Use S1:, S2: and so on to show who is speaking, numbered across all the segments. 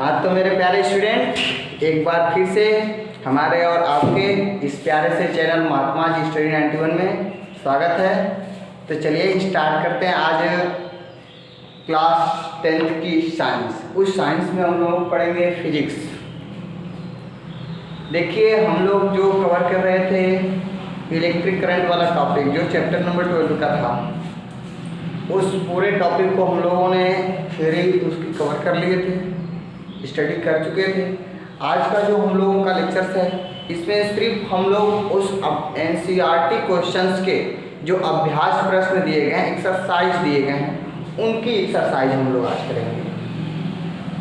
S1: हाँ तो मेरे प्यारे स्टूडेंट, एक बार फिर से हमारे और आपके इस प्यारे से चैनल महात्मा जी स्टडी 91 में स्वागत है। तो चलिए स्टार्ट करते हैं। आज क्लास 10th की साइंस, उस साइंस में हम लोग पढ़ेंगे फिजिक्स। देखिए, हम लोग जो कवर कर रहे थे इलेक्ट्रिक करंट वाला टॉपिक, जो चैप्टर नंबर 12 का था, उस पूरे टॉपिक को हम लोगों ने थ्योरी उसकी कवर कर लिए थे, स्टडी कर चुके थे। आज का जो हम लोगों का लेक्चर्स है, इसमें सिर्फ हम लोग उस NCERT क्वेश्चंस के जो अभ्यास प्रश्न दिए गए हैं, एक्सरसाइज दिए गए हैं, उनकी एक्सरसाइज हम लोग आज करेंगे।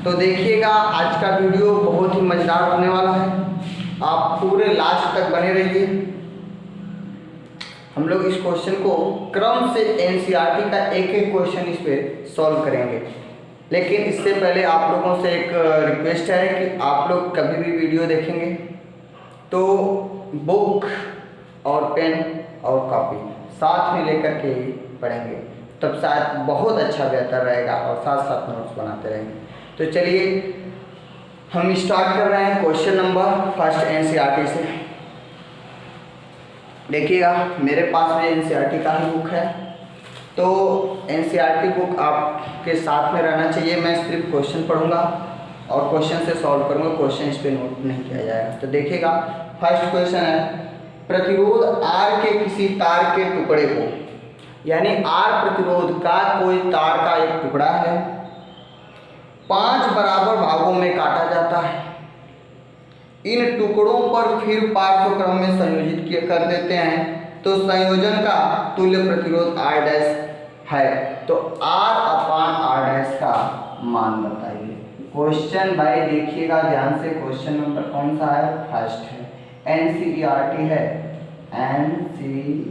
S1: तो देखिएगा, आज का वीडियो बहुत ही मज़ेदार होने वाला है, आप पूरे लास्ट तक बने रहिए। हम लोग इस क्वेश्चन को क्रम से NCERT का एक एक क्वेश्चन इस पर सॉल्व करेंगे। लेकिन इससे पहले आप लोगों से एक रिक्वेस्ट है कि आप लोग कभी भी वीडियो देखेंगे तो बुक और पेन और कॉपी साथ में लेकर के ही पढ़ेंगे, तब शायद बहुत अच्छा बेहतर रहेगा, और साथ साथ नोट्स बनाते रहेंगे। तो चलिए हम स्टार्ट कर रहे हैं क्वेश्चन नंबर फर्स्ट NCERT से। देखिएगा, मेरे पास में NCERT का ही बुक है, तो NCERT बुक आपके साथ में रहना चाहिए। मैं सिर्फ क्वेश्चन पढ़ूंगा और क्वेश्चन से सॉल्व करूंगा, क्वेश्चन इस पर नोट नहीं किया जाएगा। तो देखिएगा, फर्स्ट क्वेश्चन है, प्रतिरोध R के किसी तार के टुकड़े को, यानी R प्रतिरोध का कोई तार का एक टुकड़ा है, 5 बराबर भागों में काटा जाता है। इन टुकड़ों पर फिर पार्श्वक्रम में संयोजित किया कर देते हैं, तो संयोजन का तुल्य प्रतिरोध R डैश है। तो R/R डैश का मान बताइए। क्वेश्चन भाई देखिएगा ध्यान से, क्वेश्चन नंबर कौन सा है? फर्स्ट है, NCERT है, NCERT,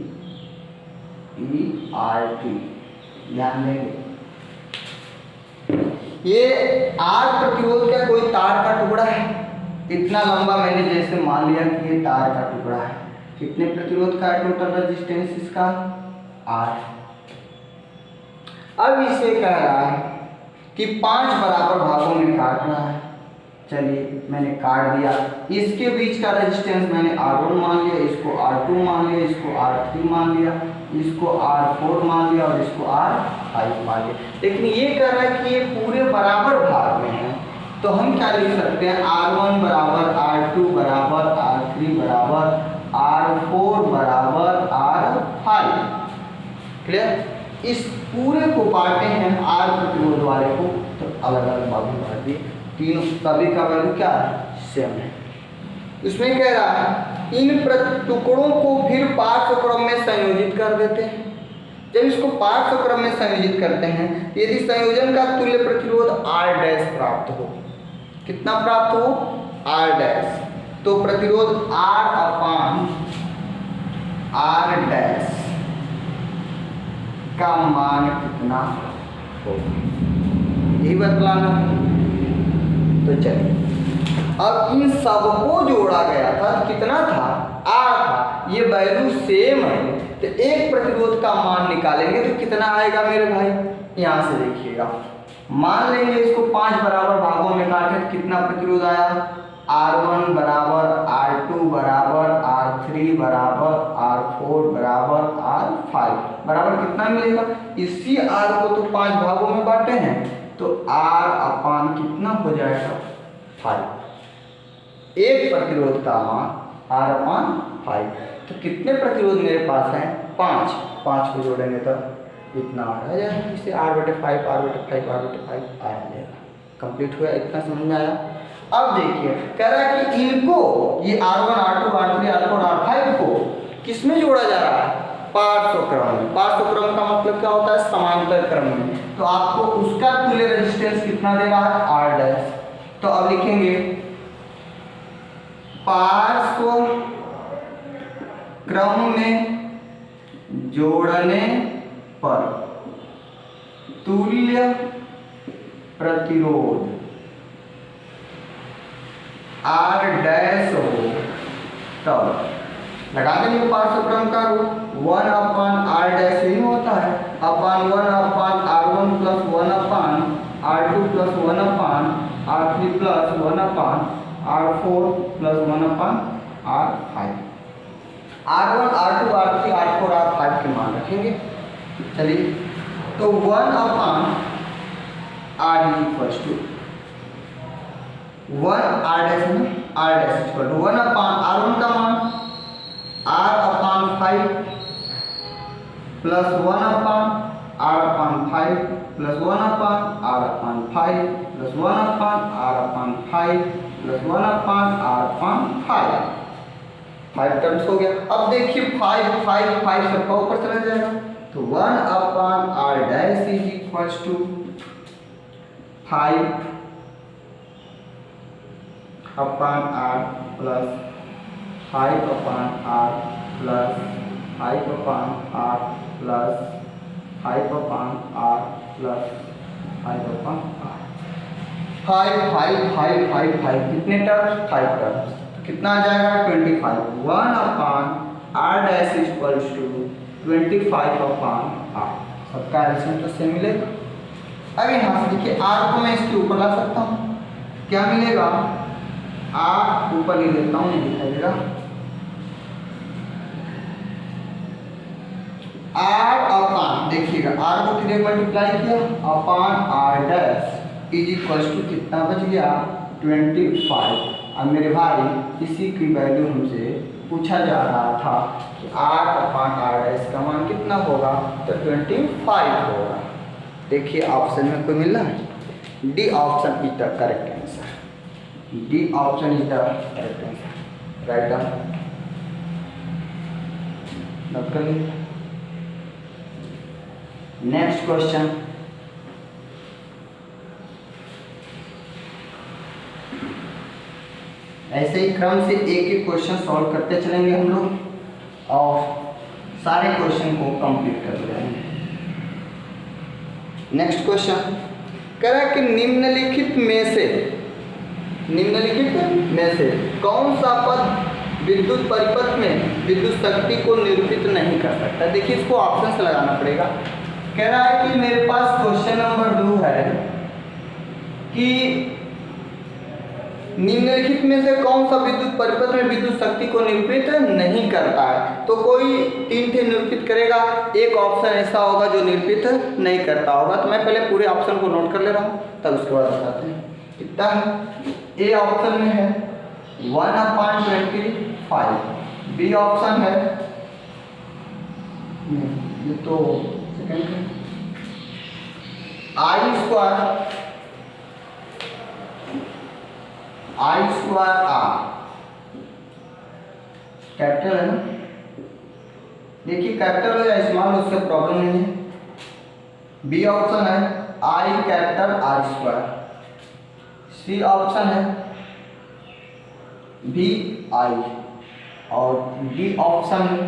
S1: ध्यान देंगे। ये R प्रतिरोध का कोई तार का टुकड़ा है, इतना लंबा। मैंने जैसे मान लिया कि ये तार का टुकड़ा है। कितने प्रतिरोध का टोटल रेजिस्टेंस इसका? R। अब इसे कह रहा है कि 5 बराबर भागों में काट रहा है। चलिए मैंने काट दिया, इसके बीच का रेजिस्टेंस मैंने R1 मान लिया, इसको R2 मान लिया, इसको R3 मान लिया, इसको R4 मान लिया और इसको R5 मान लिया। लेकिन ये कह रहा है कि ये पूरे बराबर भाग में है, तो हम क्या लिख सकते हैं? R1 बराबर R2 बराबर R3 बराबर R4 बराबर R5। क्लियर? इस पूरे को बांटे हैं R प्रतिरोध वाले को, तो अलग अलग भाग में बांट दिए, तीनों सभी का वैल्यू क्या है? सेम है। उसमें कह रहा है इन टुकड़ों को फिर पार्श्वक्रम में संयोजित कर देते हैं। जब इसको पार्श्वक्रम में संयोजित करते हैं, यदि संयोजन का तुल्य प्रतिरोध R डैश प्राप्त हो, कितना प्राप्त हो? R dash. तो प्रतिरोध R/R डैश का मान कितना होगा, यही बतलाना है। तो चलिए, अब इन सबको जोड़ा गया था, कितना था? R था। ये वैल्यू सेम है, तो एक प्रतिरोध का मान निकालेंगे तो कितना आएगा मेरे भाई? यहाँ से देखिएगा, मान लेंगे इसको 5 बराबर भागों में काटे तो कितना प्रतिरोध आया? R1 बराबर R2 बराबर R3 बराबर R4 बराबर R5 बराबर कितना मिलेगा? इसी R को तो 5 भागों में बांटे हैं, तो R/, कितना हो जाएगा? 5। एक प्रतिरोध का मान R/5। तो कितने प्रतिरोध मेरे पास हैं? 5। 5 को जोड़ेंगे तो इतना आ जाएगा, इसे R/5 आ जाएगा। कंप्लीट हुआ, इतना समझ में आया। अब देखिए, कह रहा है कि इनको, ये R1 R2 R3 R4 R5 को किसमें जोड़ा जा रहा है? पार्श्वक्रम में। पार्श्वक्रम का मतलब क्या होता है? समांतर क्रम में। तो आपको उसका तुल्य रेजिस्टेंस कितना दे रहा है? R dash. तो अब लिखेंगे पार्श्व क्रम में जोड़ने पर तुल्य प्रतिरोध R डैश हो, तब लगा देंगे पार्श्वक्रम का रूप 1/R डैश ही होता है, अपन 1/R1 plus 1/R2 plus 1/R R3 plus 1/R4 plus 1/R5। R1 R2 R3 R4 R5 के मान रखेंगे। चलिए, तो 1/R equals to 1/R equal to 1/R1 का मान R/5 plus 1/R/5 plus 1/R/5 plus 1/R/5 plus 1/R/5 5 terms हो गया। अब देखिए 5 5 5 सबका ऊपर चला जाएगा, तो 1/R' is equals to 5/R plus 5/R plus 5/R plus 5/R plus 5/R। 5 कितने टर्म्स? 5 टर्म्स। तो कितना आ जाएगा? 25। 1/R' equals to 25/R। सबका एल्सियम तो सेम मिलेगा। अब यहाँ से देखिए R को मैं इसके ऊपर ला सकता हूँ, क्या मिलेगा? R ऊपर ले लेता हूँ, ये दिखाई देगा R/, देखिएगा R को कितने मल्टीप्लाई किया upon R' is equals to कितना बच गया? 25। अब मेरे भाई इसी की वैल्यू हमसे पूछा जा रहा था कि R/R' का मान कितना होगा, तो 25 होगा। देखिए ऑप्शन में कोई मिल रहा है? D option is the correct answer. D option is the correct answer. Write down, note कर लीजिए। नेक्स्ट क्वेश्चन, ऐसे ही क्रम से एक एक क्वेश्चन सॉल्व करते चलेंगे हम लोग और सारे क्वेश्चन को कंप्लीट कर लेंगे। नेक्स्ट क्वेश्चन कह रहा है कि निम्नलिखित में से कौन सा पद विद्युत परिपथ में विद्युत शक्ति को निरूपित नहीं कर सकता? देखिए इसको ऑप्शन से लगाना पड़ेगा। कह रहा है कि मेरे पास क्वेश्चन नंबर 2 है कि निम्नलिखित में से कौन सा विद्युत परिपथ में विद्युत शक्ति को निरूपित नहीं करता है? तो कोई 3 थे निरूपित करेगा, एक ऑप्शन ऐसा होगा जो निरूपित नहीं करता होगा। तो मैं पहले पूरे ऑप्शन को नोट कर ले रहा हूँ, तब उसके बाद बताते हैं। कितना है? ए ऑप्शन में है 1/25, बी ऑप्शन है, ये तो सेकंड है, I स्क्वायर R कैपिटल है ना। देखिए कैपिटल हो या स्मॉल उससे प्रॉब्लम नहीं है। बी ऑप्शन है I capital R square, C option है भी I और डी ऑप्शन है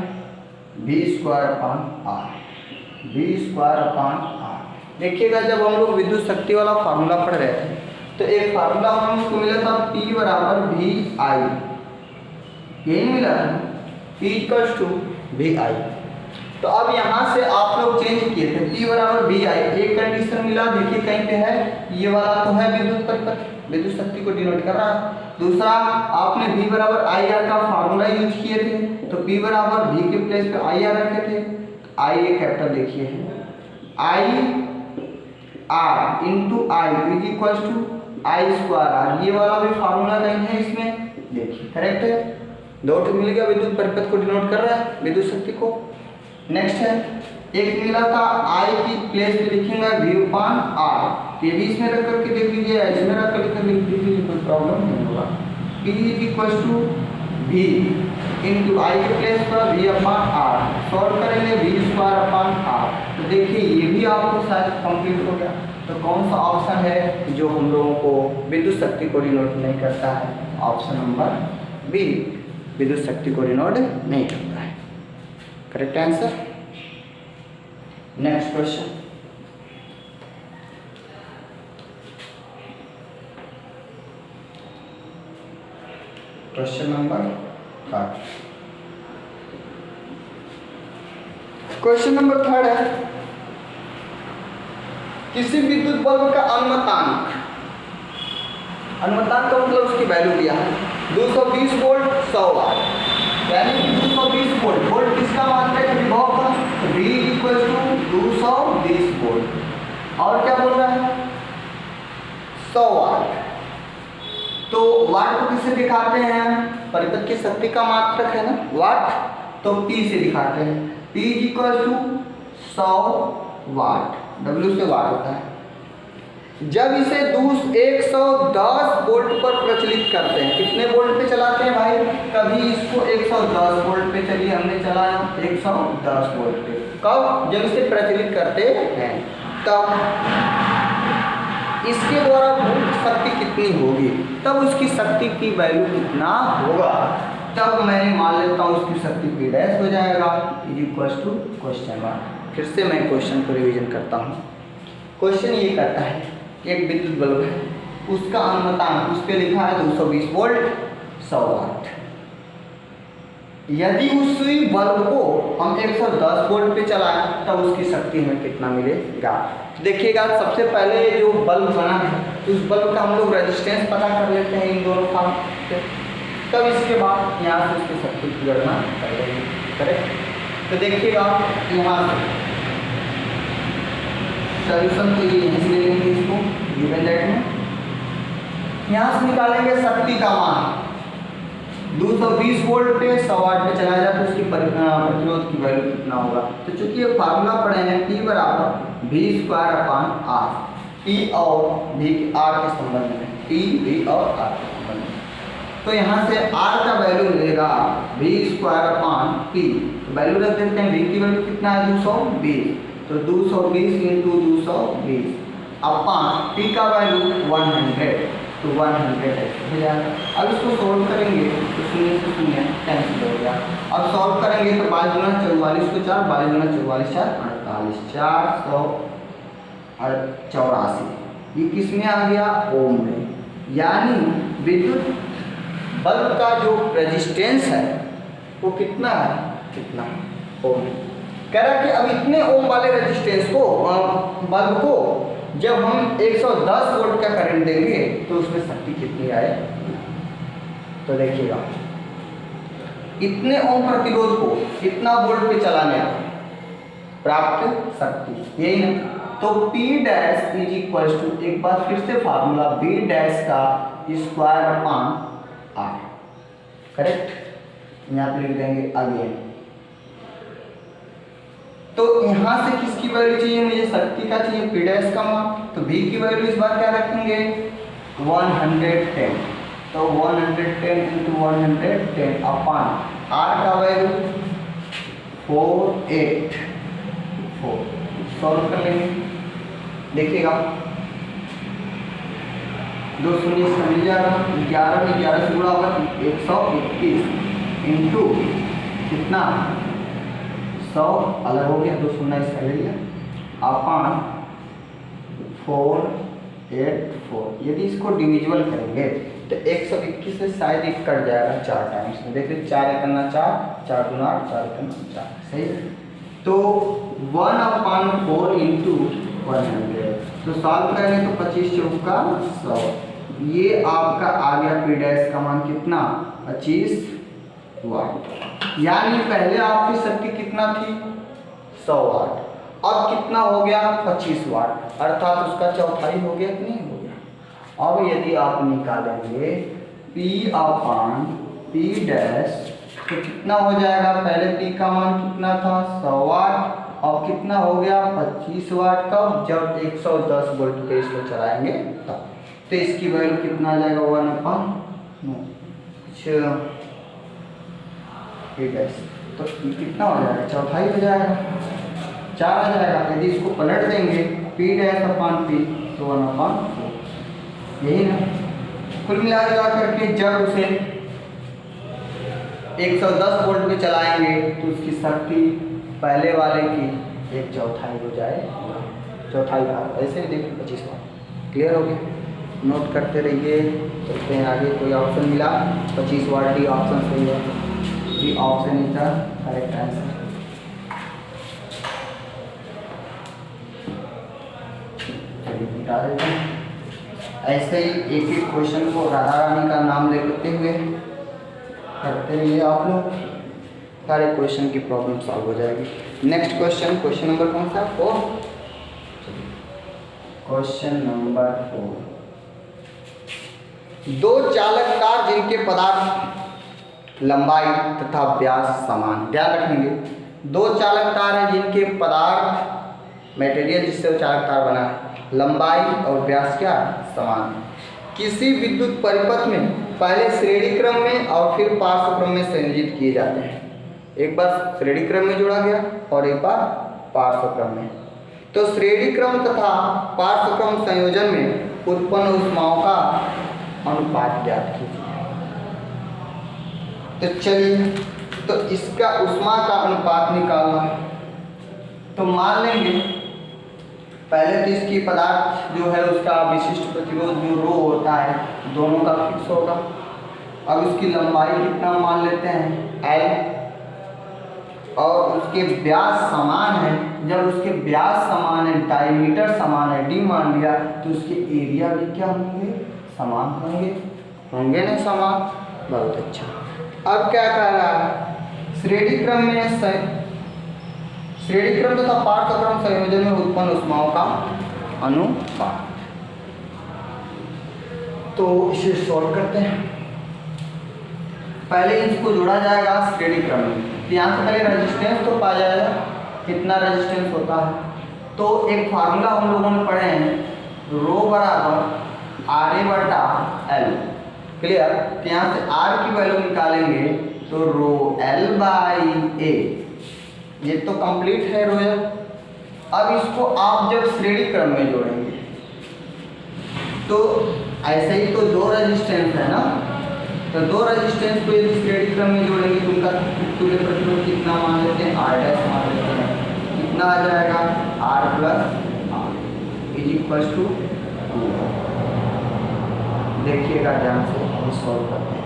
S1: बी स्क्वायर अपॉन R। देखिएगा जब हम लोग विद्युत शक्ति वाला फार्मूला पढ़ रहे थे तो एक फार्मूला हमको मिला था P बराबर VI, यही मिला है P इक्वल्स टू VI। तो अब यहाँ से आप लोग चेंज किए थे P बराबर VI, एक कंडीशन मिला, देखिए कहीं पे है, ये वाला तो है विद्युत परिपथ, विद्युत शक्ति को डिनोट कर रहा है। दूसरा आपने V बराबर IR का फार्मूला यूज किए थे, तो P बराबर V के प्लेस पे IR रखे थे। I ये कैपिटल देखिए है IR into I is equals to I square R, ये वाला भी फार्मूला कहीं है इसमें, देखिए करेक्ट है। 2 मिल गया, विद्युत परिपथ को डिनोट कर रहा है विद्युत शक्ति को। नेक्स्ट है एक मिला था I की प्लेस पे लिखेंगे V/R, ये भी इसमें रख करके देख लीजिए, इसमें रख करके लिख दीजिए, कोई प्रॉब्लम नहीं होगा। P is equals to V into I के प्लेस पर V/R, सॉल्व करेंगे V स्क्वायर अपॉन R। तो देखिए ये भी आपको शायद कंप्लीट हो गया। तो कौन सा ऑप्शन है जो हम लोगों को विद्युत शक्ति को डिनोट नहीं करता है? ऑप्शन नंबर बी, विद्युत शक्ति को डिनोट नहीं करता है। Correct answer. Next question, question number 3। Question number 3 है किसी विद्युत बल्ब का अनुमतांक अनुमतांक का मतलब उसकी वैल्यू दिया है 220 वोल्ट 100 वाट, यानी कि 220 वोल्ट, वोल्ट किसका मात्रक है विभव का, V इक्वल टू 220 वोल्ट। और क्या बोल रहा है 100 वाट। तो वाट को किससे दिखाते हैं, परिपथ की शक्ति का मात्रक है ना वाट, तो P से दिखाते हैं, P equal to 100 watt, W से वाट होता है। जब इसे 110 वोल्ट पर प्रचलित करते हैं, कितने वोल्ट पे चलाते हैं भाई, कभी इसको 110 वोल्ट पे चलिए हमने चलाया 110 वोल्ट पे, कब, जब इसे प्रचलित करते हैं तब इसके द्वारा भूत शक्ति कितनी होगी, तब उसकी शक्ति की वैल्यू कितना होगा, तब मैंने मान लेता हूँ उसकी शक्ति P डैश हो जाएगा is equal to question mark. फिर से मैं क्वेश्चन को रिवीजन करता हूँ। क्वेश्चन ये करता है एक विद्युत बल्ब है, उसका अनुमतांक उस पर लिखा है 220 वोल्ट 100 वाट। यदि उसी बल्ब को हम 110 वोल्ट पे चलाएं तब उसकी शक्ति हमें कितना मिलेगा। देखिएगा सबसे पहले जो बल्ब बना है उस बल्ब का हम लोग रेजिस्टेंस पता कर लेते हैं इन दोनों का, तब इसके बाद यहाँ से उसकी शक्ति की गणना कर लेंगे, करेक्ट। तो देखिएगा यहाँ से सॉल्यूशन तो ये यहीं से ले लेंगे इसको गिवन दैट में, यहाँ से निकालेंगे शक्ति का मान 220 वोल्ट पे 100 वाट पे चलाया जाए तो उसकी प्रतिरोध की वैल्यू कितना होगा। तो चूंकि ये फार्मूला पढ़े हैं P बराबर V square upon R, P और V R के संबंध में, P V और R के संबंध में, तो यहाँ से R का वैल्यू मिलेगा V square upon P, value रख देते हैं, V की वैल्यू कितना है 220, तो 220 इंटू 220 अपान P का वैल्यू 100, तो 100 हो जाएगा। अब इसको सॉल्व करेंगे तो शून्य से शून्य कैंसिल हो गया। अब सॉल्व करेंगे तो 22 गुना 44 को 4, 22 गुना 44 4 48, 484, ये किस में आ गया ओम में, यानी विद्युत बल्ब का जो रेजिस्टेंस है वो कितना है, कितना ओम। कह रहा है कि अब इतने ओम वाले रेजिस्टेंस को बल्ब को जब हम 110 वोल्ट का करंट देंगे तो उसमें शक्ति कितनी आएगी। तो देखिएगा इतने ओम प्रतिरोध को इतना वोल्ट पे चलाने प्राप्त शक्ति यही ना, तो P dash is equal to, एक बार फिर से फार्मूला V डैश का स्क्वायर अपान R, करेक्ट, यहाँ पे लिख देंगे अगेन। तो यहाँ से किसकी वैल्यू चाहिए मुझे, शक्ति का चाहिए P डैश का मान, तो V की वैल्यू इस बार क्या रखेंगे 110, तो 110 इंटू 110 अपान R का वैल्यू 484, सॉल्व कर लेंगे। देखिएगा 2 शून्य से मिल जाएगा, 11 में 11 से गुणा होगा 121 इंटू कितना 100 अलग हो गया, 2 शून्य इसका ले लिया अपान 484। यदि इसको डिविजिबल करेंगे तो 121 से शायद एक कट जाएगा 4 टाइम्स में, देखिए 4 एकन्ना 4, 4 गुना 8, 4 एकन्ना 4, सही है। तो 1/4 इंटू 100, तो सॉल्व करेंगे तो 25 चौका 100, ये आपका आ गया P डैश का मान कितना 25 वाट, यानी पहले आपकी शक्ति कितना थी 100 वाट, अब कितना हो गया 25 वाट, अर्थात उसका चौथाई हो गया कि नहीं हो गया। अब यदि आप निकालेंगे P अपान P डैश तो कितना हो जाएगा, पहले P का मान कितना था 100 वाट, अब कितना हो गया 25 वाट, कब जब 110 वोल्ट पे इसको चलाएंगे तब, तो इसकी वैल्यू कितना आ जाएगा 1/9 कुछ तो कितना हो जाएगा, चौथाई हो जाएगा, 4 आ जाएगा। यदि इसको पलट देंगे P डैश अपान P तो 1/4, यही ना। कुल मिला करके जब उसे 110 वोल्ट पे चलाएंगे तो उसकी शक्ति पहले वाले की 1/4 हो जाएगा, चौथाई भाग, ऐसे ही देखिए 25 वाट। क्लियर हो गया, नोट करते रहिए, चलते हैं आगे। कोई ऑप्शन मिला 25 वाट, डी ऑप्शन सही है, D option is the correct answer. चलिए मिटा देते हैं। ऐसे ही एक एक क्वेश्चन को राधा रानी का नाम लेते हुए करते रहिए आप लोग, सारे क्वेश्चन की प्रॉब्लम सॉल्व हो जाएगी। नेक्स्ट क्वेश्चन, क्वेश्चन नंबर कौन सा? 4। Question number 4। दो चालक कार जिनके पदार्थ लंबाई तथा व्यास समान, ध्यान रखेंगे, दो चालक तार है जिनके पदार्थ मटेरियल जिससे वो चालक तार बना है, लंबाई और व्यास क्या समान है। किसी विद्युत परिपथ में पहले श्रेणी क्रम में और फिर पार्श्व क्रम में संयोजित किए जाते हैं। एक बार श्रेणी क्रम में जोड़ा गया और एक बार पार्श्व क्रम में। तो श्रेणी क्रम तथा पार्श्व क्रम संयोजन में उत्पन्न ऊष्माओं का अनुपात ज्ञात कीजिए। तो चलिए, तो इसका ऊष्मा का अनुपात निकालना है। तो मान लेंगे पहले तो इसकी पदार्थ जो है उसका विशिष्ट प्रतिरोध जो रो होता है दोनों का फिक्स होगा। अब उसकी लंबाई कितना मान लेते हैं L, और उसके व्यास समान है। जब उसके व्यास समान है, डायमीटर समान है, D मान लिया, तो उसके एरिया भी क्या होंगे? समान होंगे ना समान। बहुत अच्छा। अब क्या कह रहा है? श्रेणी क्रम तथा पार्श्व क्रम संयोजन में उत्पन्न ऊष्माओं का अनुपात। तो इसे सॉल्व करते हैं। पहले इसको जोड़ा जाएगा श्रेणी क्रम में। यहाँ से पहले रेजिस्टेंस तो पाया जाएगा, कितना रेजिस्टेंस होता है। तो एक फार्मूला हम लोगों ने पढ़े हैं, रो बराबर RA/L, क्लियर। तो यहाँ से R की वैल्यू निकालेंगे तो रो L/A, ये तो कंप्लीट है रो। अब इसको आप जब श्रेणी क्रम में जोड़ेंगे तो ऐसे ही तो दो रेजिस्टेंस है ना, तो दो रेजिस्टेंस को यदि श्रेणी क्रम में जोड़ेंगे तो उनका तुल्य प्रतिरोध कितना मान लेते हैं? R' मान लेते हैं। कितना आ जाएगा? R + R = 2। देखिएगा ध्यान से, सॉल्व करते हैं।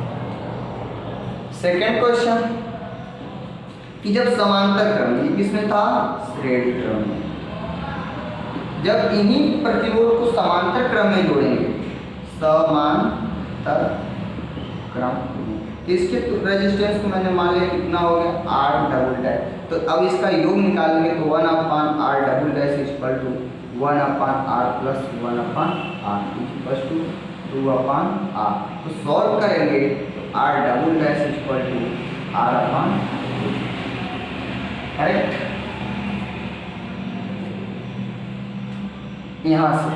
S1: सेकेंड क्वेश्चन कि जब समांतर क्रम, किसमें था? श्रेणी क्रम में। जब इन्हीं प्रतिरोध को समांतर क्रम में जोड़ेंगे, समांतर क्रम, इसके रेजिस्टेंस को मैंने मान लिया कितना हो गया? R'। तो अब इसका योग निकालेंगे तो 1/R" = 1/R + 1/R = 2/R। तो सॉल्व करेंगे तो R" = R/2, करेक्ट। यहाँ से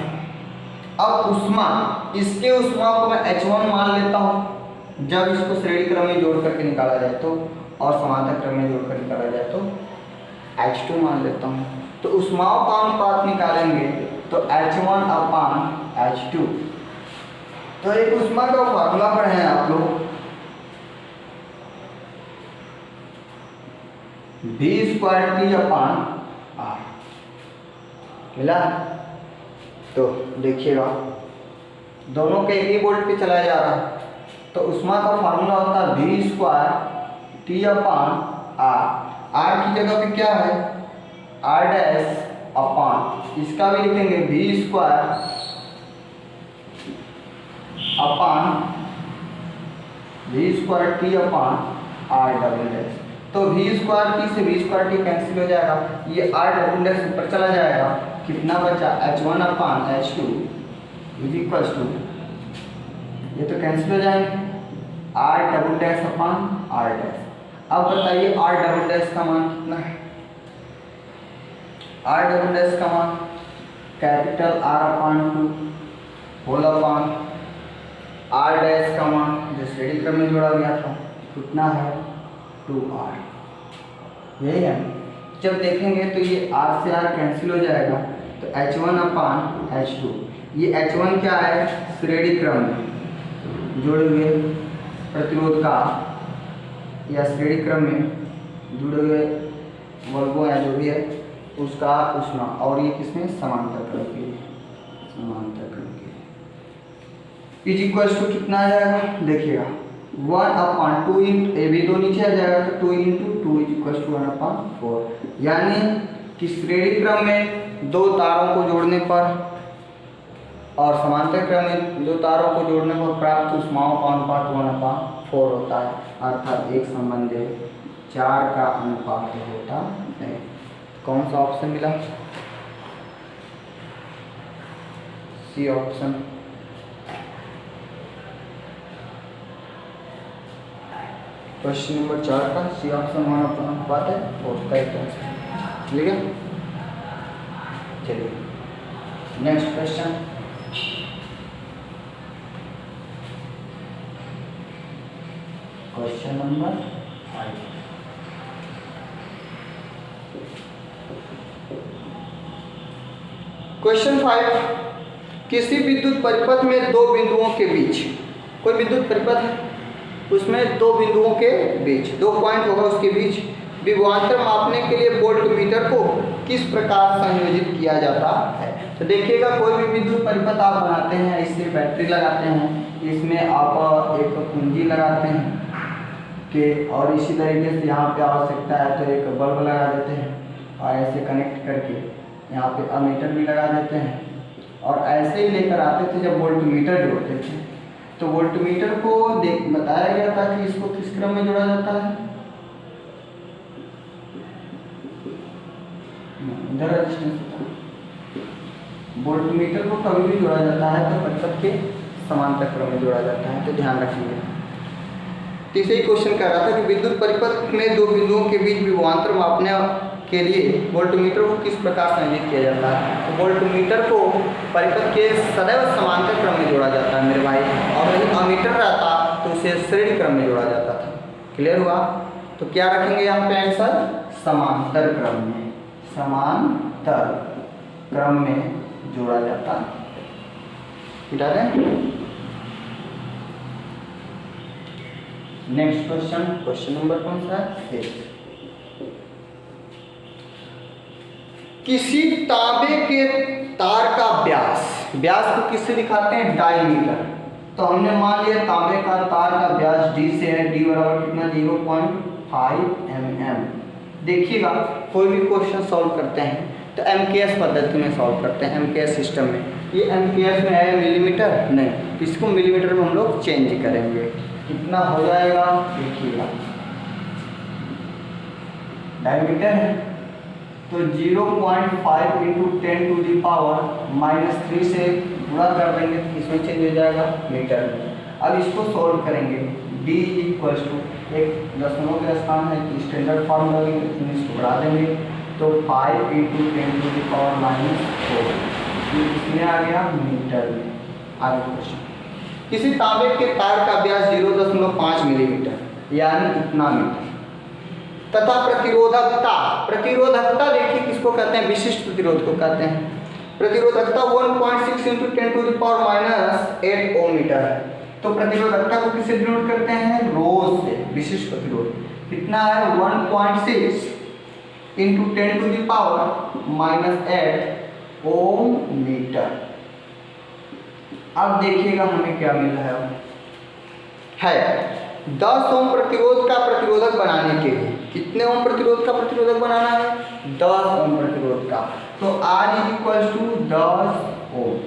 S1: अब ऊष्मा, इसके ऊष्मा को मैं H1 मान लेता हूँ जब इसको श्रेणी क्रम में जोड़ करके निकाला जाए तो, और समांतर क्रम में जोड़ कर निकाला जाए तो H2 मान लेता हूँ। तो ऊष्माओं का अनुपात निकालेंगे तो H1/H2। तो एक ऊष्मा का फार्मूला पढ़े हैं आप लोग, V²T/R मिला। तो देखिएगा दोनों के एक ही वोल्ट पे चला जा रहा है। तो ऊष्मा का फार्मूला होता है V²T/R। R की जगह पे क्या है? R', इसका भी लिखेंगे V²T/R। तो V²T से V²T कैंसिल हो जाएगा, ये R' ऊपर चला जाएगा, कितना बचा? H1/H2 = ये तो कैंसिल हो जाएंगे, R'/R'। अब बताइए R' का मान कितना है? R' का मान कैपिटल R/2 R' का मान जो श्रेणी क्रम में जोड़ा गया था कितना है? 2R। यही है। जब देखेंगे तो ये R से R कैंसिल हो जाएगा, तो H1/H2, ये H1 क्या है? श्रेणी क्रम में जुड़े हुए प्रतिरोध का या श्रेणी क्रम में जुड़े हुए वर्गों या जो भी है उसका ऊष्मा, और ये किसमें? समांतर क्रम के लिए। = कितना आ जाएगा? देखिएगा 1/2 ये भी दो नीचे आ जाएगा तो 2 × 2 = 1/4। यानी कि श्रेणी क्रम में दो तारों को जोड़ने पर और समांतर क्रम में दो तारों को जोड़ने पर प्राप्त ऊष्माओं का अनुपात 1/4 होता है, अर्थात एक संबंध 4 का अनुपात होता है। कौन सा ऑप्शन मिला? C option. क्वेश्चन नंबर 4 का सी ऑप्शन 1 अनुपात है, होता है। ठीक है, चलिए next question. Question number 5। Question 5, किसी विद्युत परिपथ में दो बिंदुओं के बीच, कोई विद्युत परिपथ है, उसमें दो बिंदुओं के बीच, दो पॉइंट होगा, उसके बीच विभवांतर मापने के लिए वोल्टमीटर को किस प्रकार संयोजित किया जाता है। तो देखिएगा, कोई भी विद्युत परिपथ आप बनाते हैं, इससे बैटरी लगाते हैं, इसमें आप एक कुंजी लगाते हैं कि, और इसी तरीके से यहाँ पे आवश्यकता है तो एक बल्ब लगा देते हैं, और ऐसे कनेक्ट करके यहाँ पे अमीटर भी लगा देते हैं, और ऐसे ही लेकर आते थे। जब वोल्टमीटर जोड़ते थे तो वोल्टमीटर को बताया गया था कि इसको किस क्रम में जोड़ा जाता है, इधर वोल्टमीटर को कभी भी जोड़ा जाता है तो परिपथ के समांतर क्रम में जोड़ा जाता है, तो ध्यान रखिए। तीसरे क्वेश्चन कह रहा था कि विद्युत परिपथ में दो बिंदुओं के बीच विभवांतर मापने के लिए वोल्टमीटर को किस प्रकार संयोजित किया जाता है। तो वोल्टमीटर को परिपथ के सदैव समांतर क्रम में जोड़ा जाता है मेरे भाई, और यदि अमीटर रहता तो उसे श्रेणी क्रम में जोड़ा जाता था। क्लियर हुआ? तो क्या रखेंगे यहाँ पे आंसर? समांतर क्रम में, समांतर क्रम में जोड़ा जाता है। नेक्स्ट क्वेश्चन, क्वेश्चन नंबर कौन सा है? 6। किसी तांबे के तार का व्यास, व्यास को किससे दिखाते हैं? डायमीटर। तो हमने मान लिया तांबे का तार का व्यास d से है, d बराबर कितना? 0.5 mm। देखिएगा, कोई भी क्वेश्चन सॉल्व करते हैं तो MKS पद्धति में सॉल्व करते हैं, MKS सिस्टम में। ये MKS में है मिलीमीटर, नहीं, इसको मिलीमीटर में हम लोग चेंज करेंगे। कितना हो जाएगा देखिएगा, डायमीटर है तो 0.5 × 10⁻³ से गुणा कर देंगे तो इसमें चेंज हो जाएगा मीटर में। अब इसको सॉल्व करेंगे, d एक दशमलव के स्थान है कि स्टैंडर्ड फॉर्म लगेंगे, इसको बढ़ा देंगे तो 5 × 10⁻⁴ इसमें आ गया मीटर में। आगे क्वेश्चन, किसी तांबे के तार का व्यास 0.5 मिलीमीटर यानी इतना मीटर तथा प्रतिरोधकता, प्रतिरोधकता देखिए किसको कहते हैं? विशिष्ट प्रतिरोध को कहते हैं। प्रतिरोधकता 1.6 × 10⁻⁸ ओम मीटर है। तो प्रतिरोधकता को किससे डिनोट करते हैं? रो से। विशिष्ट प्रतिरोध कितना है? 1.6 × 10⁻⁸ ओम मीटर। अब देखिएगा हमें क्या मिल रहा है 10 ओम प्रतिरोध का प्रतिरोधक बनाने के लिए। कितने ओम प्रतिरोध का प्रतिरोधक बनाना है? 10 ओम प्रतिरोध का। तो R = 10 ओम।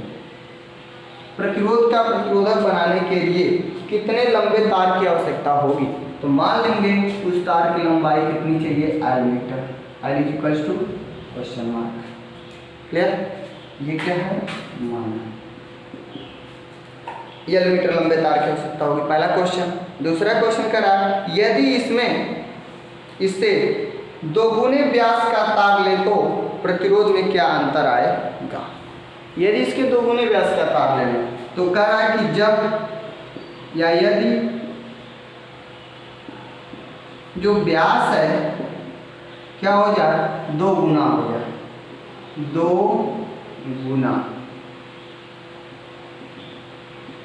S1: प्रतिरोध का प्रतिरोधक बनाने के लिए कितने लंबे तार की आवश्यकता होगी? तो मान लेंगे उस तार की लंबाई कितनी चाहिए? L metre. L = ? क्लियर? ये क्या है? माना L मीटर लंबे तार की आवश्यकता होगी, पहला क्वेश्चन। दूसरा क्वेश्चन करा, यदि इससे दोगुने व्यास का तार ले तो प्रतिरोध में क्या अंतर आएगा? यदि इसके दोगुने व्यास का तार ले लें तो कह रहा है कि जब या यदि जो व्यास है क्या हो जाए? 2 गुना हो जाए, 2 गुना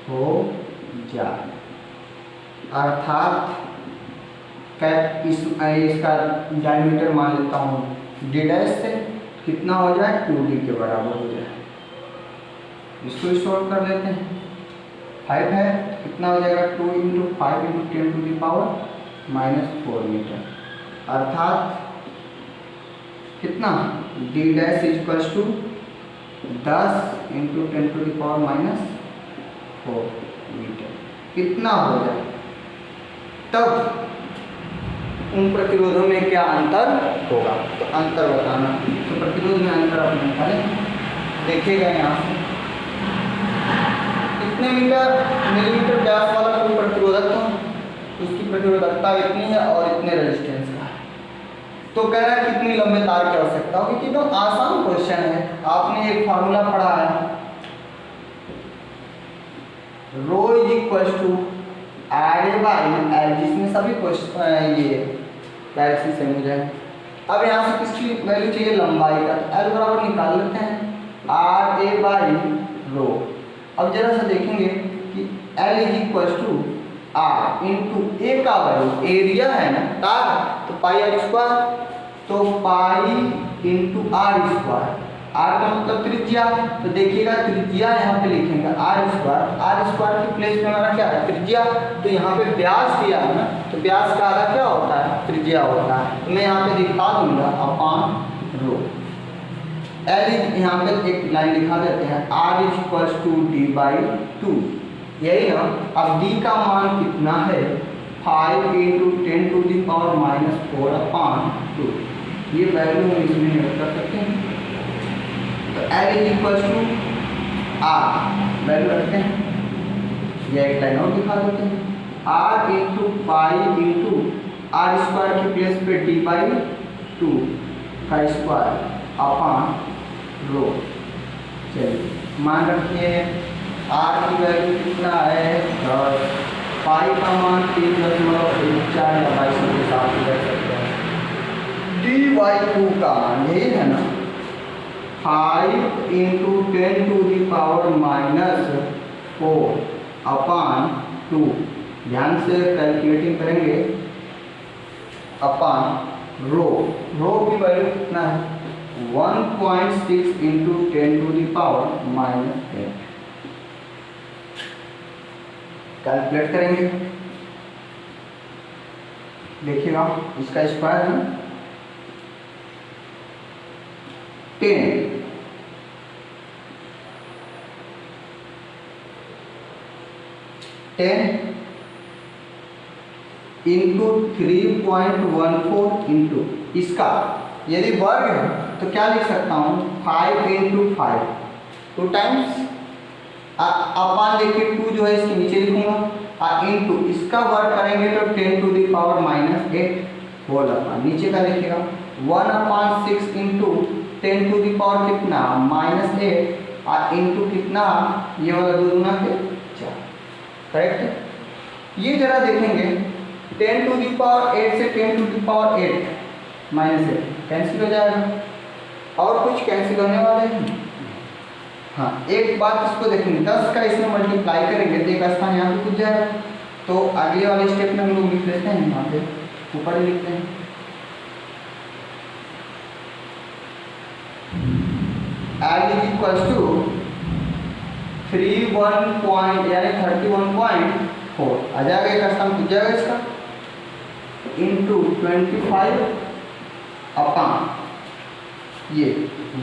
S1: हो जाए, अर्थात इसका डायमीटर मान लेता हूँ d' से कितना हो जाए? 2d के बराबर हो जाए। इसको सॉल्व कर लेते हैं। 5 है, कितना हो जाएगा? 2 × 5 × 10⁻⁴ मीटर, अर्थात कितना? d' = 10 इंटू 10⁻⁴ मीटर कितना हो जाए, तब उन प्रतिरोधों में क्या अंतर होगा। तो अंतर बताना, तो प्रतिरोध में अंतर अपने निकालें। देखिएगा यहाँ से कितने मिलीमीटर व्यास वाला कोई प्रतिरोधक था, उसकी प्रतिरोधकता इतनी है और इतने रेजिस्टेंस का है। तो कह रहा है कितनी लंबे तार की आवश्यकता होगी। कि तो आसान क्वेश्चन है, आपने एक फार्मूला पढ़ा है, rho is equal to R A by L, जिसमें सभी क्वेश्चन ये कैलसी से मुझे। अब यहाँ से किसकी वैल्यू चाहिए, लंबाई का, तो एल बराबर निकाल लेते हैं आर ए बाई रो। अब जरा सा देखेंगे कि L is equal to R into A का वैल्यू, एरिया है ना तार, तो पाई आर स्क्वायर, तो pi into R square, R का मतलब त्रिज्या। तो देखिएगा त्रिज्या यहाँ पे लिखेंगे आर स्क्वायर की प्लेस में हमारा क्या है, त्रिज्या। तो यहाँ पे व्यास दिया है ना, तो व्यास का आधा क्या होता है, त्रिज्या होता है। तो मैं यहाँ पे दिखा दूंगा अपान रो। एल यहाँ पे एक लाइन दिखा देते हैं, R is equal to D by 2, यही ना। अब डी का मान कितना है, 5 इंटू 10⁻⁻⁴ अपान 2, ये वैल्यू हम इसमें नोट कर सकते हैं। तो L is equal to R value रखते हैं, यह एक लाइन और दिखा देते हैं, R into pi into R square की प्लेस पे डी बाई 2 का स्क्वायर अपान रो। चलिए मान रखिए आर की वैल्यू कितना है 10, पाई का मान 3.14 या 22 के साथ रख सकते हैं। डी बाई 2 का मान यही है ना, 5 इंटू 10⁻⁻⁴ अपान 2, ध्यान से कैलकुलेटिंग करेंगे, अपान रो। रो की वैल्यू कितना है, 1.6 इंटू 10⁻⁻8। कैलकुलेट करेंगे, देखिएगा इसका स्क्वायर है 10 इंटू 3.14 इंटू इसका यदि वर्ग है तो क्या लिख सकता हूँ, 5 इंटू 5 2 टाइम्स अपान देखिए 2 जो है इसके नीचे लिखूंगा, इंटू इसका वर्ग करेंगे तो 10⁻⁻8 होल अपान नीचे का लिखिएगा 1/6 इंटू 10⁻⁻ कितना -8 इंटू कितना, ये वाला 2 गुना के 4, करेक्ट। ये जरा देखेंगे 10⁸ से 10⁸ -8 कैंसिल हो जाएगा, और कुछ कैंसिल होने वाले हैं। हाँ एक बात इसको देखेंगे, 10 का इसमें मल्टीप्लाई करेंगे तो एक स्थान यहाँ पे कुछ जाएगा। तो अगले वाले स्टेप में हम लोग लिख लेते हैं, यहाँ पे ऊपर ही लिखते हैं, एल इज इक्वल टू 31.4 आ जाएगा, एक स्थान कुछ जाएगा इसका, इंटू 25 अपान ये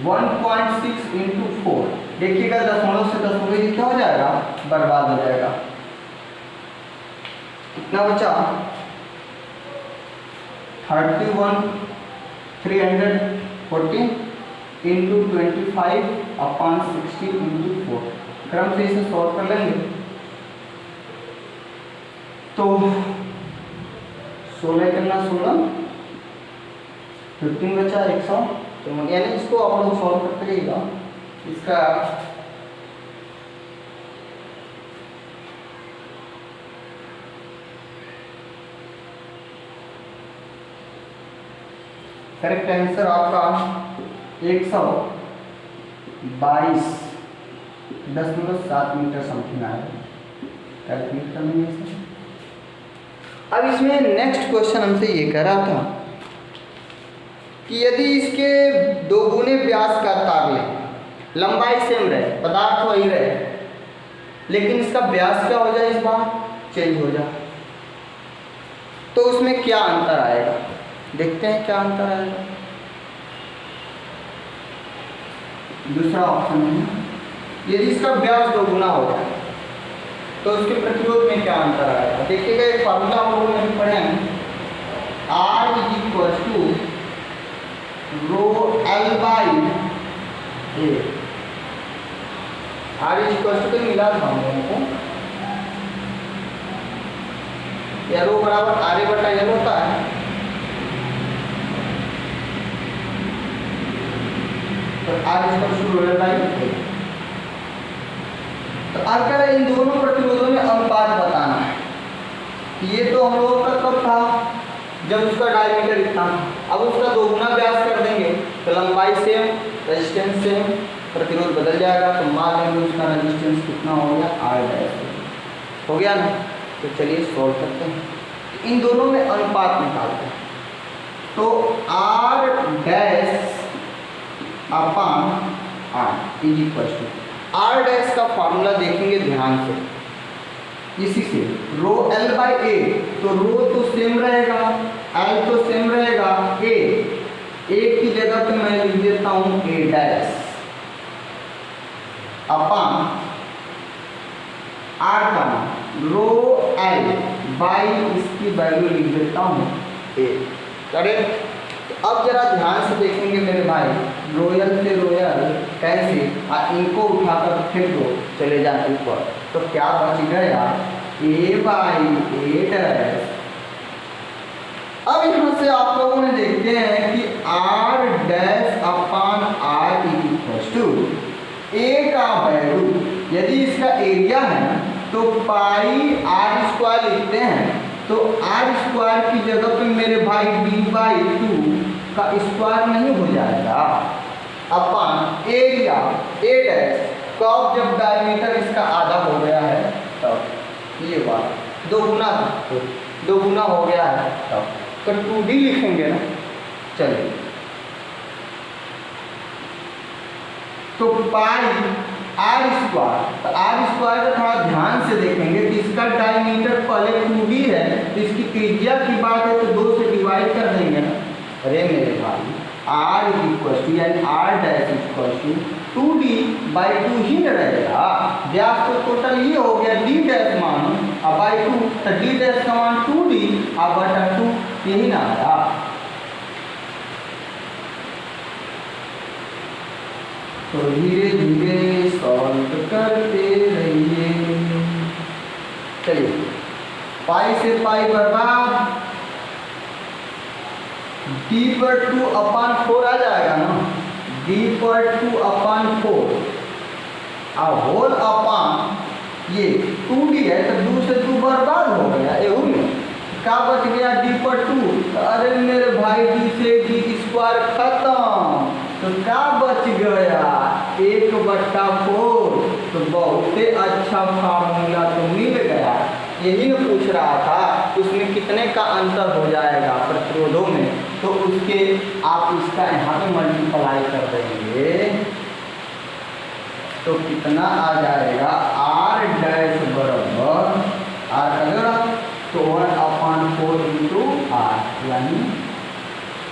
S1: 1.6 इंटू 4। देखिएगा दशमलव से दशमलव ये क्या हो जाएगा, बर्बाद हो जाएगा। कितना बचा, 31340 इंटू 25 अपान 60 इंटू 4। क्रम से इसे सॉल्व कर लेंगे तो 16 करना 16 15 बचा 100। तो यानी इसको आप लोग सॉल्व करते रहिएगा, इसका करेक्ट आंसर आपका 122.7 मीटर समथिंग आएगा। कैलकुलेट कर लेंगे इसे। अब इसमें नेक्स्ट क्वेश्चन हमसे ये कह रहा था कि यदि इसके 2 गुने व्यास का तार लें, लंबाई सेम रहे, पदार्थ वही रहे, लेकिन इसका व्यास क्या हो जाए, इस बार चेंज हो जाए, तो उसमें क्या अंतर आएगा, देखते हैं क्या अंतर आएगा। दूसरा ऑप्शन है। यदि इसका व्यास दोगुना हो जाए तो उसके प्रतिरोध में क्या अंतर आएगा? देखिएगा, एक फार्मूला हम लोग नहीं पढ़े हैं, R equal to rho L by A. R equal to मिला था हम लोगों को, या रो बराबर आर ए बटा एल होता है। तो R equal to rho L by A. तो अब कह रहे इन दोनों प्रतिरोधों में अनुपात बताना है। ये तो हम लोगों का कब था, जब उसका डायमीटर इतना, अब उसका दोगुना व्यास कर देंगे तो लंबाई सेम, रेजिस्टेंस सेम, प्रतिरोध बदल जाएगा। तो मान लेंगे उसका रेजिस्टेंस कितना हो गया, R डैश हो गया ना। तो चलिए सॉल्व करते हैं, इन दोनों में अनुपात निकालते हैं। तो R dash upon R is equal to, R dash का फार्मूला देखेंगे ध्यान से, इसी से रो एल बाई ए। तो रो तो सेम रहेगा, एल तो सेम रहेगा, ए की जगह पे मैं लिख देता हूँ ए डैश अपान आर का रो एल बाई इसकी वैल्यू लिख देता हूँ ए। करेक्ट। अब जरा ध्यान से देखेंगे मेरे भाई, रोयल से रोयल कैसे, इनको उठाकर फेंक दो, चले जाए ऊपर, तो क्या बच गया, ए बाई ए डैश। अब यहाँ से आप लोगों ने देखते हैं कि R dash upon R equal to A का वैल्यू, यदि इसका एरिया है तो पाई आर स्क्वायर लिखते हैं। तो आर स्क्वायर की जगह पे मेरे भाई डी बाई टू का स्क्वायर नहीं हो जाएगा, अपान एरिया ए डैश, कब जब डायमीटर इसका आधा हो गया है तब। ये बात दोगुना, तो दोगुना हो गया है तब, तो 2D लिखेंगे ना। चलिए, तो पाई आर स्क्वायर, तो आर स्क्वायर का थोड़ा ध्यान से देखेंगे कि इसका डायमीटर पहले 2D है, तो इसकी त्रिज्या की बात है तो 2 से डिवाइड कर देंगे ना। अरे मेरे भाई, आर इक्वल टू यानी R dash equal to 2D by 2 ही न रहेगा। व्यास तो टोटल ये हो गया डी डैश मान, अब बाई 2, तो डी डैश का मान 2D अब बटा 2, यही ना आया। तो धीरे धीरे सॉल्व करते रहिए। चलिए, पाई से पाई बर्बाद, डी पर 2 अपान 4 आ जाएगा ना, डी पर 2 अपान 4 और होल अपान ये 2D है तो 2 से 2 बर्बाद हो गया, एहू में क्या बच गया, डी पर 2। अरे मेरे भाई, डी से डी स्क्वायर खत्म, तो क्या बच गया, 1/4। तो बहुत अच्छा फार्मूला तो मिल गया। यही मैं पूछ रहा था, उसमें कितने का अंतर हो जाएगा प्रतिरोधों में, तो उसके आप इसका यहाँ पे मल्टीप्लाई कर देंगे तो कितना आ जाएगा, आर डैश बराबर आर अगर तो 1/4 इंटू आर यानी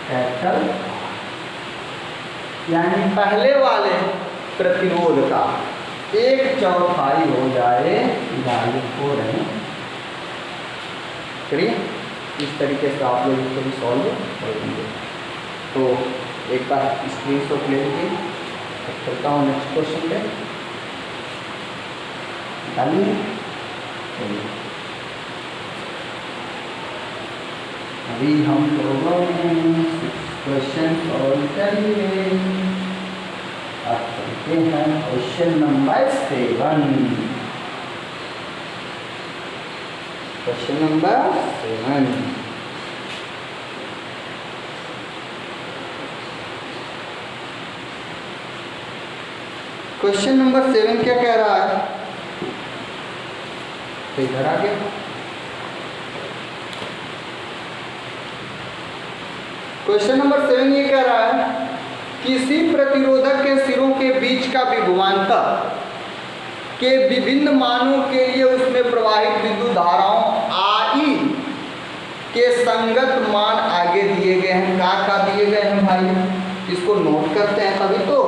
S1: कैपिटल, यानी पहले वाले प्रतिरोध का 1/4 हो जाए, हो रहे। चलिए, इस तरीके से आप लोग इसको भी सॉल्व करेंगे। तो एक बार स्क्रीनशॉट ले लीजिए, चलता हूँ नेक्स्ट क्वेश्चन पे, डालिए। चलिए, अभी हम लोगों ने 6 क्वेश्चन सॉल्व करिए। अब चलते हैं question number 7। Question number 7, question number 7 क्या कह रहा है, तो इधर आ गया। क्वेश्चन नंबर 7 ये कह रहा है, किसी प्रतिरोधक के सिरों के बीच का विभवांतर के विभिन्न मानों के लिए उसमें प्रवाहित विद्युत धाराओं आई के संगत मान आगे दिए गए हैं। क्या दिए गए हैं भाई, इसको नोट करते हैं तभी तो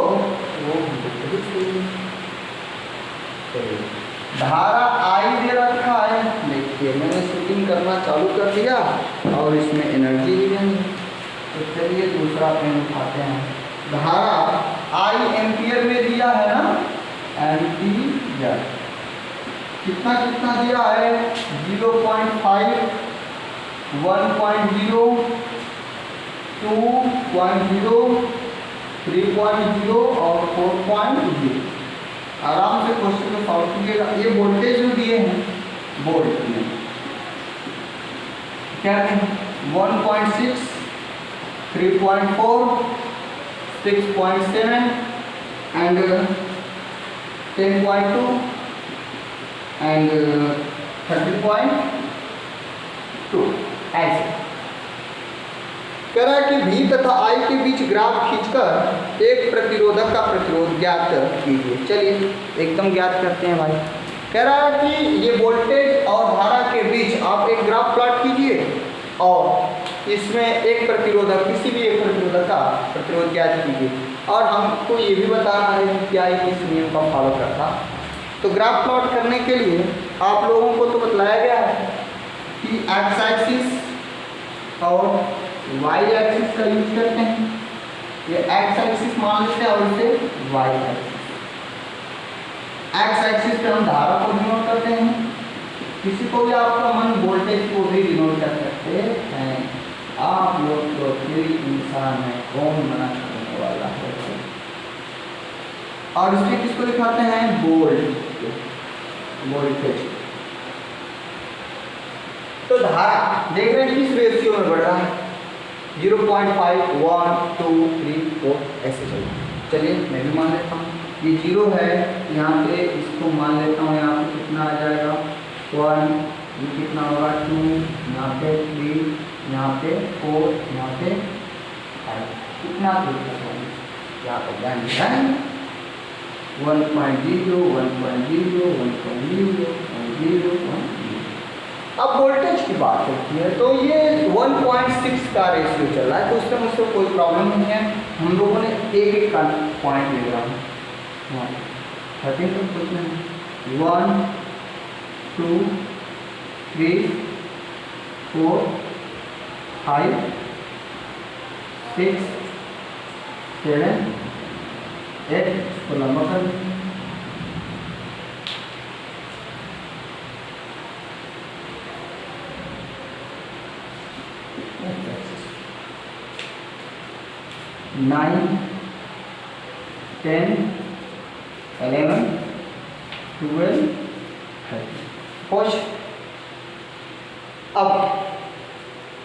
S1: वो धारा आई दे रखा है। देखिए मैंने शूटिंग करना चालू कर दिया और इसमें एनर्जी भी नहीं। तो चलिए दूसरा पेन उठाते हैं। धारा आई एम्पियर में दिया है ना, एम्पियर कितना कितना दिया है 0.5, 1.0, 2.0, 3.0 और 4.0। आराम से क्वेश्चन को सॉल्व कीजिएगा। ये वोल्टेज जो दिए हैं वोल्ट में क्या है 1.6, 3.4, 6.7 एंड 10.2 एंड 30.2। ऐसे कह रहा है कि V तथा I के बीच ग्राफ खींचकर एक प्रतिरोधक का प्रतिरोध ज्ञात कीजिए। चलिए एकदम ज्ञात करते हैं भाई। कह रहा है कि ये वोल्टेज और धारा के बीच आप एक ग्राफ प्लॉट कीजिए और इसमें एक प्रतिरोधक, किसी भी एक प्रतिरोधक का प्रतिरोध ज्ञात कीजिए। और हमको ये भी बताना है कि क्या ये किस नियम का फॉलो करता। तो ग्राफ प्लॉट करने के लिए आप लोगों को तो बतलाया गया है कि एक्स एक्सिस और वाई एक्सिस का यूज करते हैं। ये एक्स एक्सिस मान लेते हैं और इसे वाई एक्सिस। एक्स एक्सिस पे हम धारा को डिनोट करते हैं। किसी को भी आपका मन वोल्टेज को भी डिनोट कर सकते हैं। आप लोग तो फिर इंसान है, कौन मना करने वाला है। और इसमें किसको दिखाते हैं वोल्ट, वोल्टेज। तो धारा देख रहे हैं किस रेशियो में बढ़ रहा है 0.5, 1, 2, 3, 4 ऐसे चलिए मैं भी मान लेता हूँ। ये 0 है, यहाँ पे इसको मान लेता हूँ। यहाँ पे कितना आ जाएगा 1, ये कितना होगा 2, यहाँ पे 3, यहाँ पे 4, यहाँ पे 5। कितना यहाँ पे ध्यान 1.0, 1.0, 1.0, 1.0। अब वोल्टेज की बात होती है तो ये 1.6 का रेशियो चल रहा है, तो उससे मुझसे कोई प्रॉब्लम नहीं है। हम लोगों ने एक एक का पॉइंट ले रहा हूँ। 13 तो कुछ नहीं, 1, 2, 3, 4, 5, 6, 7, 8 इसको लंबा कर दें। नाइन, 10, 11, 12, 13। अब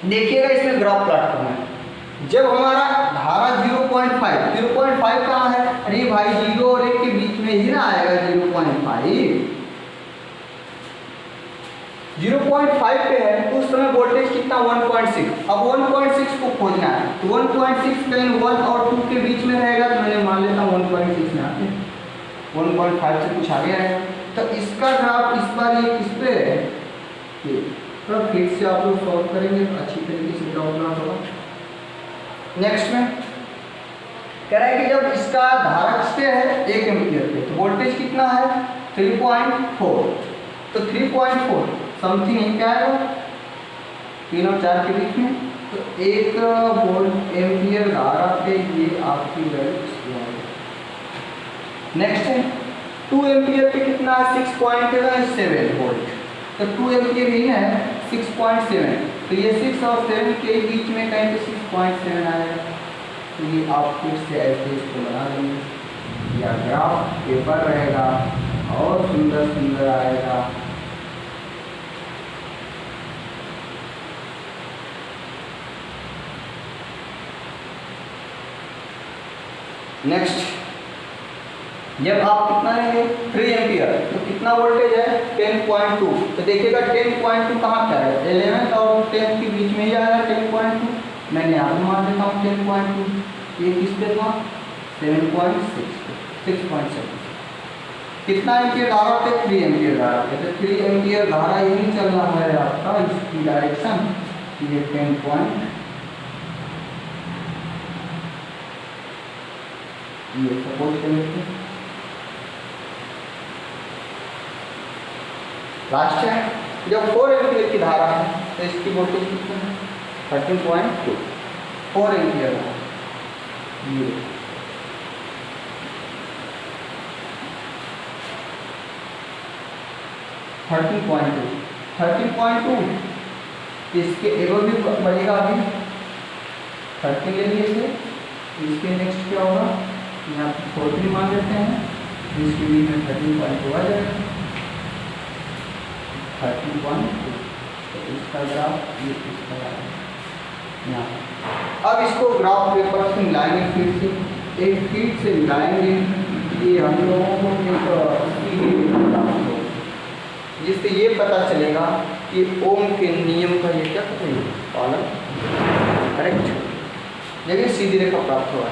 S1: देखिएगा इसमें ग्राफ प्लॉट करना है। जब हमारा धारा 0.5 कहाँ है? अरे भाई 0 और 1 के बीच में ही ना आएगा 0.5। 0.5 पे है तो उस समय वोल्टेज कितना 1.6। अब 1.6 को खोजना है तो 1.6 कहीं 1 और 2 के बीच में रहेगा, तो मैंने मान लेता हूँ 1.6 में आते 1.5 से कुछ आगे आएगा। तो इसका ग्राफ इस बार ये किस पे है, तो फिर से आप लोग सॉल्व करेंगे अच्छी तरीके से ग्राफ प्लॉट होगा। नेक्स्ट में कह रहा है कि जब इसका धारा किस पे है 1 एम्पियर पे, तो वोल्टेज कितना है 3.4। तो 3.4 समथिंग क्या है 3 और 4 के बीच में, तो 1 वोल्ट एम्पियर धारा पे ये आपकी वैल्यू है। नेक्स्ट है 2 एम्पियर पे कितना है 6.7 वोल्ट। तो 2 एम्पियर ही है 6.7, तो ये 6 और 7 के बीच में कहीं पे 6.7 आएगा। तो ये आप फिर से ऐसे इसको बना लेंगे, या ग्राफ पेपर रहेगा और सुंदर सुंदर आएगा। नेक्स्ट जब आप कितना लेंगे 3 एम्पियर, तो कितना वोल्टेज है 10.2। तो देखिएगा 10.2 कहाँ पे आएगा 11 और 10 के बीच में ही आएगा 10.2। मैंने यहाँ पे मान देता हूँ 10.2। ये किस पे था 6.7। कितना एम्पियर धारा पे 3 एम्पियर धारा पे, तो 3 एम्पियर धारा यही चल रहा है आपका इसकी डायरेक्शन, ये 10.2। ये सपोज कर लेते हैं। लास्ट है, जब 4 एम्पियर की धारा है तो इसकी वोल्टेज कितना है? 13.2। 4 एम्पियर है ये 13.2 इसके एवं भी बढ़ेगा। अभी 13 ले लिए थे, इसके नेक्स्ट क्या होगा? यहाँ 43 मान लेते हैं, इसके बीच में 13.2 आ जाएगा। 13.2 तो इसका ग्राफ ये इसका यहाँ। अब इसको ग्राफ पेपर से मिलाएंगे, फिर से एक फीट से मिलाएंगे। ये हम लोगों को जिससे ये पता चलेगा कि ओम के नियम का ये क्या है पालन करेक्ट, लेकिन सीधी रेखा प्राप्त हुआ है।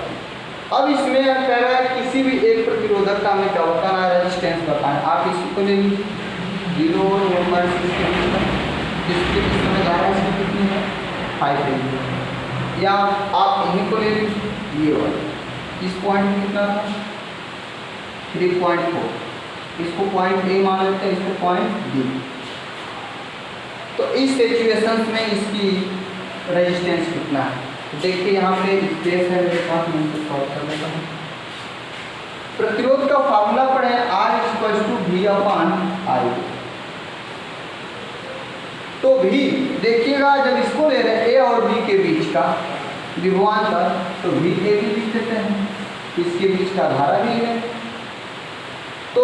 S1: अब इसमें कह रहा है किसी भी एक प्रतिरोधक का हमें क्या बताना है? रेजिस्टेंस बताएं। आप इसी को ले लीजिए 0 और 1/6 जिसके इसमें धारा इसकी कितनी है? 5 है। या आप इन्हीं को ले लीजिए ये वाला, इस पॉइंट में कितना था? 3.4। इसको पॉइंट ए मान लेते हैं, इसको पॉइंट बी। तो इस सिचुएशंस में इसकी रेजिस्टेंस कितना है? देखिए यहाँ पे स्पेस है मेरे पास, मैं इसको सॉल्व कर लेता हूँ। प्रतिरोध का फार्मूला पढ़े R/V/I। तो V देखिएगा, जब इसको ले रहे हैं A और B के बीच का विभवांतर, तो V A भी लिख देते हैं, इसके बीच का धारा भी है। तो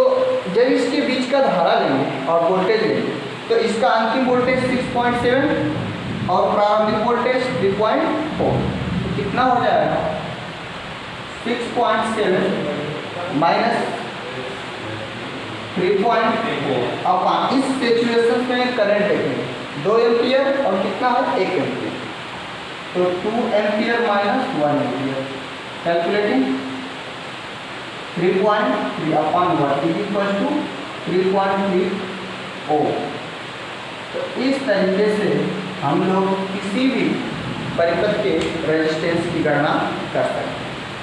S1: जब इसके बीच का धारा लेंगे और वोल्टेज लेंगे तो इसका अंतिम वोल्टेज 6.7 और प्रारंभिक वोल्टेज 3.4। तो कितना हो जाएगा? 6.7 माइनस 3.4। अब इस सिचुएशन में करंट देखेंगे 2 एम्पियर और कितना है? 1 एम्पियर। तो 2 ampere minus 1 ampere, calculating 3.3 upon 1 is equal to 3.3 ohm. तो इस तरीके से हम लोग किसी भी परिपथ के रेजिस्टेंस की गणना कर सकते हैं।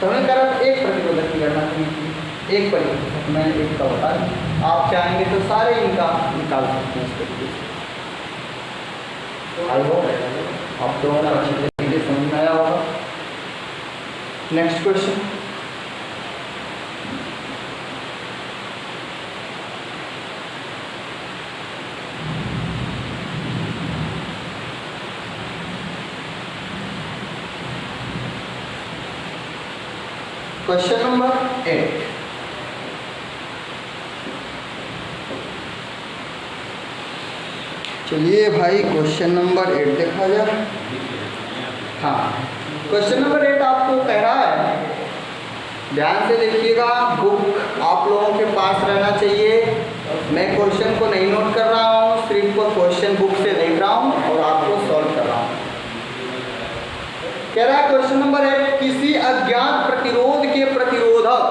S1: तो हमें करा एक प्रतिरोधक की गणना करनी थी, एक परिपथ मैंने एक का बता दिया। आप चाहेंगे तो सारे इनका निकाल सकते हैं इस तरीके से। आई होप आप दोनों को अच्छी तरीके से समझ में आया होगा। Next question. Question number 8। चलिए भाई क्वेश्चन नंबर 8 देखा जाए। हाँ, क्वेश्चन नंबर 8 आपको कह रहा है, ध्यान से देखिएगा, बुक आप लोगों के पास रहना चाहिए। मैं क्वेश्चन को नहीं नोट कर रहा हूँ, सिर्फ क्वेश्चन बुक से देख रहा हूँ और आपको सॉल्व कर रहा हूँ। कह रहा है क्वेश्चन नंबर 8, किसी अज्ञात प्रतिरोध के प्रतिरोधक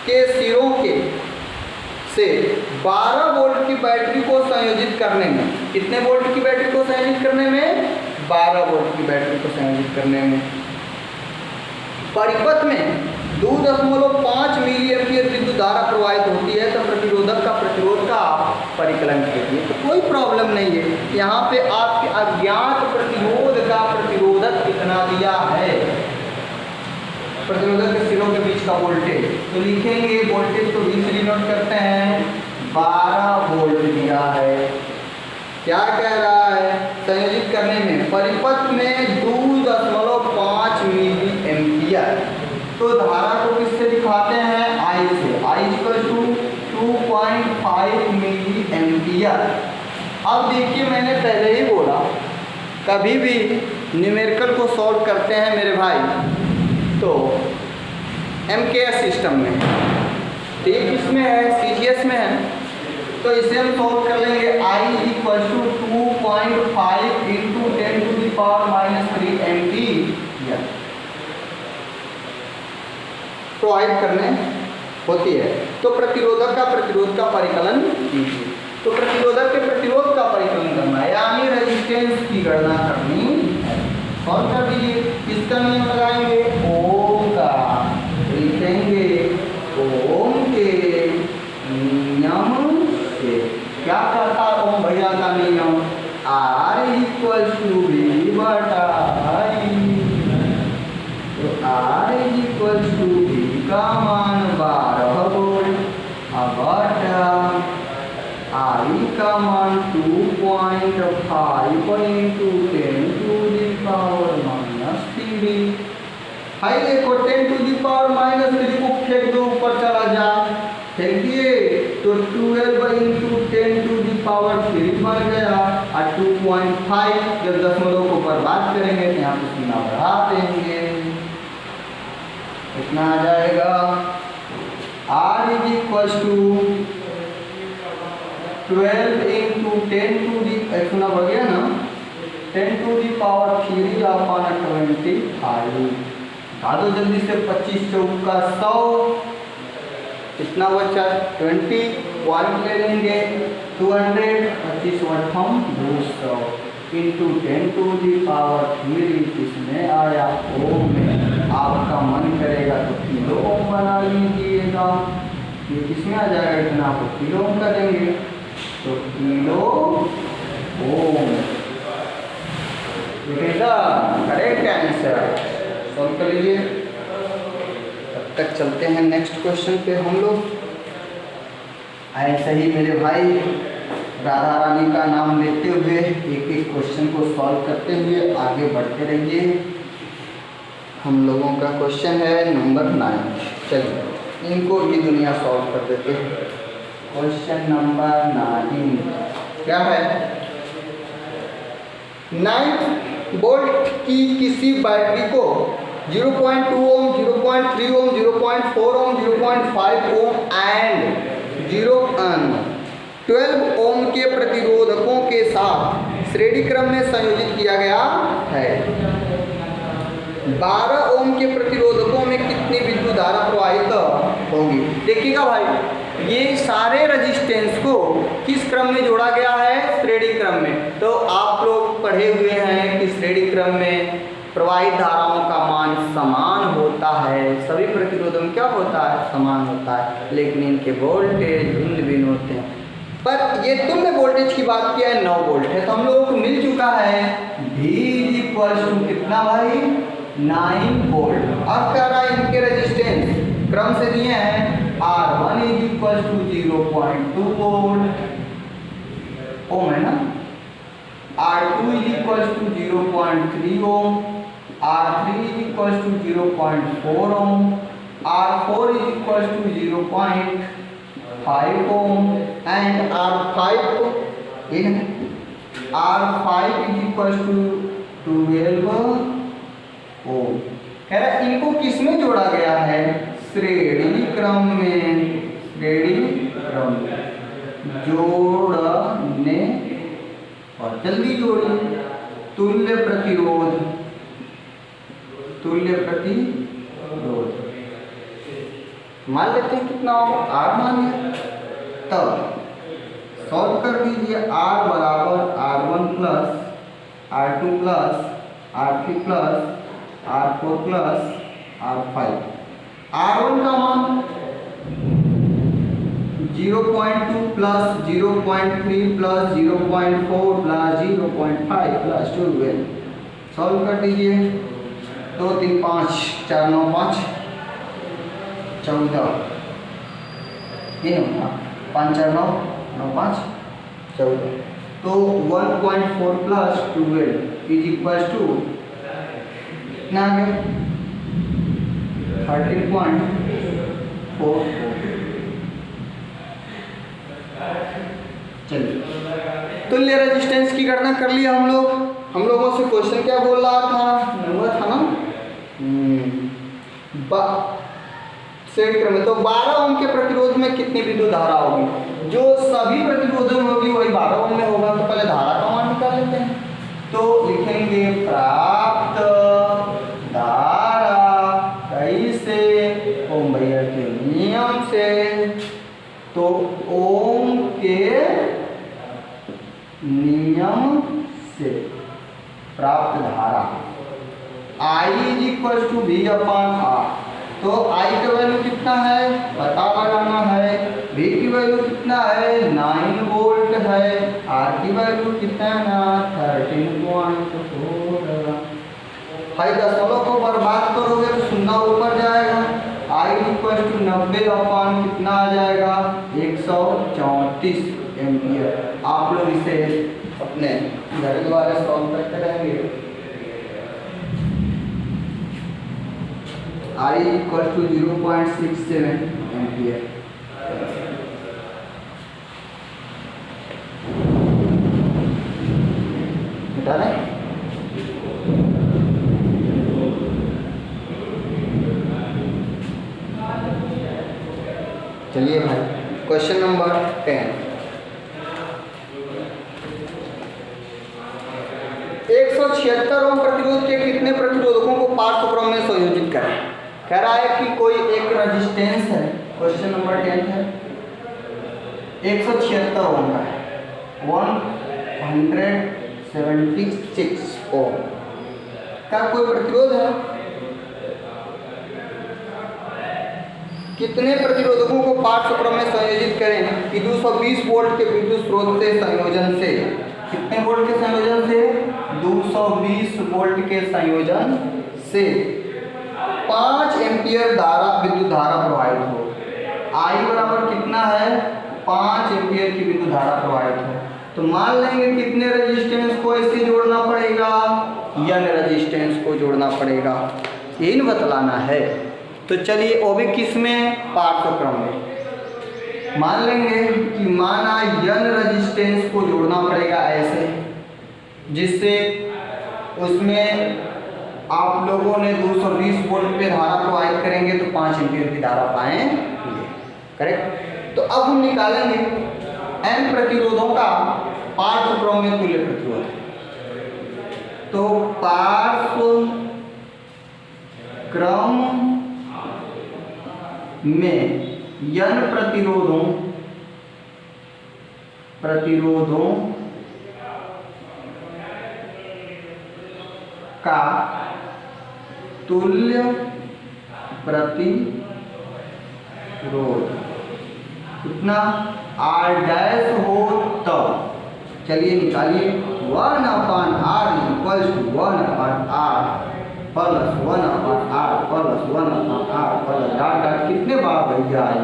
S1: के सिरों के से 12 वोल्ट की बैटरी को संयोजित करने में, कितने वोल्ट की बैटरी को संयोजित करने में? 12 वोल्ट की बैटरी को संयोजित करने में परिपथ में 2.5 मिली एम्पियर विद्युत धारा प्रवाहित होती है, तो प्रतिरोधक का प्रतिरोध का परिकलन कीजिए। तो कोई प्रॉब्लम नहीं है, यहाँ पे आपके अज्ञात प्रतिरोध का प्रतिरोधक कितना दिया है, प्रतिरोधक के सिरों के बीच का वोल्टेज। तो लिखेंगे वोल्टेज को बीच नोट करते हैं, 12 वोल्ट दिया है। क्या कह रहा है? संयोजित करने में परिपथ में 2.5 मिली एम्पियर। तो धारा को किससे दिखाते हैं? I से। I equal to 2.5 milli ampere. अब देखिए, मैंने पहले ही बोला, कभी भी न्यूमेरिकल को सॉल्व करते हैं मेरे भाई तो MKS सिस्टम में, ठीक इसमें है, CGS में है, तो इसे हम सॉल्व कर लेंगे। I equal to 2.5 into 10⁻³ ampere provide करने होती है। तो प्रतिरोधक का प्रतिरोध का परिकलन कीजिए। तो प्रतिरोधक के प्रतिरोध का परिकलन करना है, यानी रेजिस्टेंस की गणना करनी है। सॉल्व कर दीजिए। किसका नियम लगाएंगे? ओम का। लिखेंगे R इक्वल टू V बटा I। तो R इक्वल टू V का मान 12 वोल्ट बटा I का मान 2.5 इंटू 10 टू दी पावर -3। हाई देखो 10 टू दी पावर -3 को फेंक दो, ऊपर चला जा, फेंक दिए तो 12 इंटू 10 टू दी पावर 3 बन गया। और 2.5 जब दशमलव को बर्बाद करेंगे तो यहाँ पे सीमा बढ़ा देंगे, इतना आ जाएगा। R is equal to 12 into 10 to the, सुना बढ़ गया ना, 10 टू दी पावर 3 अपॉन 25। धा दो जल्दी से, 25 चौका 100, कितना बचा 20, पॉइंट ले लेंगे 200, 25 वठम 200 इंटू 10 टू दी पावर 3 किसमें आया ओम में। आपका मन करेगा तो किलो ओम बना लीजिएगा, ये किसमें आ जाएगा, इतना आपको किलो ओम करेंगे तो kilo ohm. Correct answer, solve कर लीजिए। तब तक चलते हैं नेक्स्ट क्वेश्चन पे हम लोग। ऐसे ही मेरे भाई राधा रानी का नाम लेते हुए एक एक क्वेश्चन को सॉल्व करते हुए आगे बढ़ते रहिए। हम लोगों का क्वेश्चन है नंबर 9। चलिए इनको भी दुनिया सॉल्व कर देते हैं। क्वेश्चन नंबर 9 क्या है, 9 वोल्ट की किसी बैटरी को 0.2 ओम, 0.3 ओम, 0.4 ओम, 0.5 ओम एंड 12 ओम के प्रतिरोधकों के साथ श्रेणी क्रम में संयोजित किया गया है। 12 ओम के प्रतिरोधकों में कितनी विद्युत धारा प्रवाहित होगी। देखिएगा भाई, ये सारे रेजिस्टेंस को किस क्रम में जोड़ा गया है, श्रेणी क्रम में। तो आप लोग पढ़े हुए हैं कि श्रेणी क्रम में प्रवाहित धाराओं का मान समान होता है, सभी प्रतिरोधों में क्या होता है, समान होता है, लेकिन इनके वोल्टेज भिन्न भिन्न होते हैं। पर ये तुमने वोल्टेज की बात किया है 9 वोल्ट है, तो हम लोगों को मिल चुका है V इक्वल टू कितना भाई 9 वोल्ट। अब कह रहा है इनके रेजिस्टेंस क्रम से दिए हैं, R1 is equal to 0.2 volt ohm है ना, R2 is equal to 0.3 ohm, R3 is equals to 0.4 ohm, R4 is equals to 0.5 ohm and R5 is equals to 12 ohm। कह रहा है इनको किसमें जोड़ा गया है, श्रेणी क्रम में, श्रेणी क्रम जोड़ने, और जल्दी जोड़िए, तुल्य प्रतिरोध, तुल्य प्रतिरोध मान लेते हैं कितना होगा, R मान लिया। तब सॉल्व कर दीजिए, R बराबर R1 plus R2 plus R3 plus R4 plus R5। R1 का मान 0.2 plus 0.3 plus 0.4 plus 0.5 plus 12। Solve कर दीजिए, 2 3 5 4 9 5 14, 3 5 4 9 9 5 14। तो 1.4 प्लस 12 इज इक्वल टू कितना आ गया 13.44। चलिए तुल्य रेजिस्टेंस की गणना कर लिया हम लोग। हम लोगों से क्वेश्चन क्या बोल रहा था, नंबर था ना श्रेणी क्रम में। तो 12 ओम के प्रतिरोध में कितनी विद्युत धारा होगी, जो सभी प्रतिरोधों में होगी वही 12 ओम में होगा। तो पहले धारा का मान निकाल लेते हैं, तो लिखेंगे प्राप्त धारा कैसे, ओम भैया के नियम से। तो ओम के नियम से प्राप्त धारा I is equal to V upon R। तो I का वैल्यू कितना है पता लगाना है, V की वैल्यू कितना है 9 वोल्ट है, R की वैल्यू कितना है ना 13.4। भाई दशमलव को बर्बाद करोगे तो शून्य ऊपर जाएगा। I इक्वल टू 90 अपान कितना आ जाएगा 134 एम्पियर। आप लोग इसे अपने घर द्वारा सॉल्व करते रहेंगे। I equal to 0.67 ampere. बता रहे चलिए भाई क्वेश्चन नंबर 10। 176 ओम प्रतिरोध के कितने प्रतिरोधकों को पार्श्व क्रम में संयोजित करें। कह रहा है कि कोई एक रेजिस्टेंस है, क्वेश्चन नंबर 10 है, 176 ओम का है, 176 ओम का कोई प्रतिरोध है। कितने प्रतिरोधकों को पार्श्व क्रम में संयोजित करें कि 220 वोल्ट के विद्युत स्रोत से संयोजन से, कितने वोल्ट के संयोजन से 220 वोल्ट के संयोजन से 5 एम्पियर धारा विद्युत धारा प्रवाहित हो। I बराबर कितना है 5 एम्पियर की विद्युत धारा प्रवाहित हो। तो मान लेंगे कितने रेजिस्टेंस को इससे जोड़ना पड़ेगा, n रेजिस्टेंस को जोड़ना पड़ेगा, यही बतलाना है। तो चलिए वो भी किस में पार्श्व क्रम में मान लेंगे कि माना n रेजिस्टेंस को जोड़ना पड़ेगा ऐसे, जिससे उसमें आप लोगों ने 220 वोल्ट पे धारा प्रवाहित करेंगे तो 5 एम्पीयर की धारा पाएंगे, करेक्ट। तो अब हम निकालेंगे n प्रतिरोधों का पार्श्व क्रम में तुल्य प्रतिरोध। तो पार्श्व क्रम में n प्रतिरोधों का तुल्य प्रतिरोध कितना R डैश हो तब, चलिए निकालिए 1/R equals to 1/R plus 1/R plus 1/R plus dot कितने बार भैया n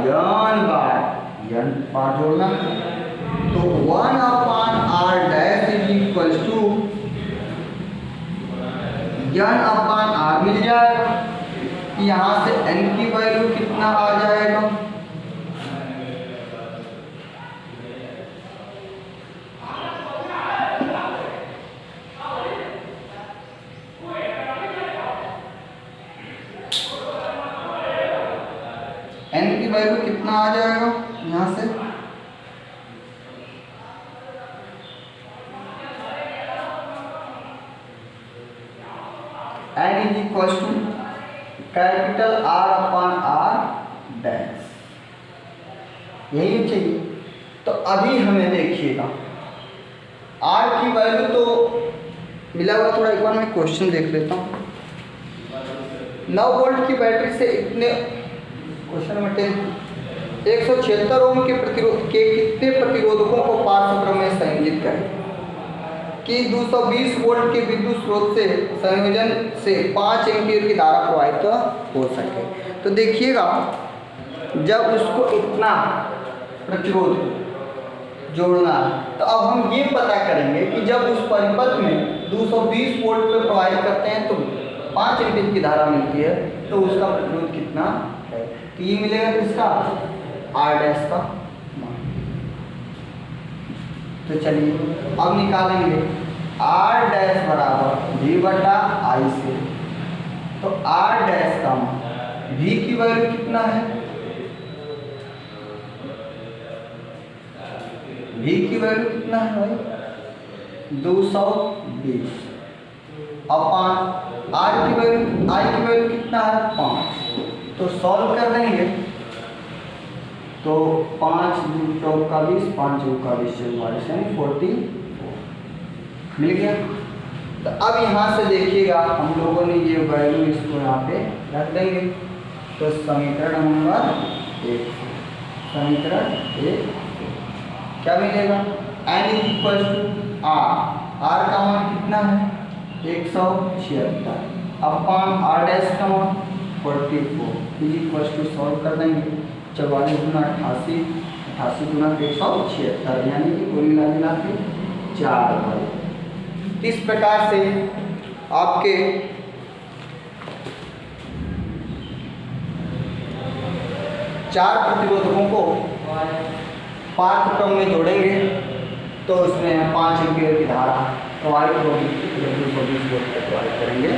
S1: बार जोड़ना। तो 1/R dash is equals to n/R मिल जाएगा। यहाँ से n की वैल्यू कितना आ जाएगा, n की वैल्यू कितना आ जाएगा यहाँ से n is equal to capital R/R dash, यही चाहिए। तो अभी हमें देखिएगा R की वैल्यू तो मिला हुआ, थोड़ा एक बार मैं क्वेश्चन देख लेता हूँ। 9 वोल्ट की बैटरी से इतने, क्वेश्चन नंबर 10, 176 ओम के प्रतिरोध के कितने प्रतिरोधकों को पार्श्व क्रम में संयोजित करें कि 220 वोल्ट के विद्युत स्रोत से संयोजन से 5 एम्पीयर की धारा प्रवाहित हो सके। तो देखिएगा जब उसको इतना प्रतिरोध जोड़ना, तो अब हम ये पता करेंगे कि जब उस परिपथ में 220 वोल्ट पे प्रवाहित करते हैं तो 5 एम्पीयर की धारा मिलती है, तो उसका प्रतिरोध कितना है। तो ये मिलेगा किसका R डैश का। तो चलिए अब निकालेंगे R डैश बराबर V/I से। तो R डैश का मान V की वैल्यू कितना है, V की वैल्यू कितना है भाई 220 अपान I की वैल्यू कितना है 5। तो सॉल्व कर देंगे तो 5 × 2 = 20, 5 × 20 = 44 मिल गया। तो अब यहाँ से देखिएगा हम लोगों ने ये वैल्यू इसको यहाँ पे रख देंगे। तो समीकरण नंबर 1, समीकरण 1 क्या मिलेगा, n is equal to R का मान कितना है 176 अपॉन आर डैश का मान 44 इज इक्वल टू सॉल्व कर देंगे 44 गुना 88, 88 गुना 176 यानी कि कुल मिला के 4 बल। इस प्रकार से आपके चार प्रतिरोधकों को पाठ्यक्रम में जोड़ेंगे तो उसमें 5 एम्पीयर की धारा प्रवाहित होगी, 220 वोल्ट प्रवाहित करेंगे।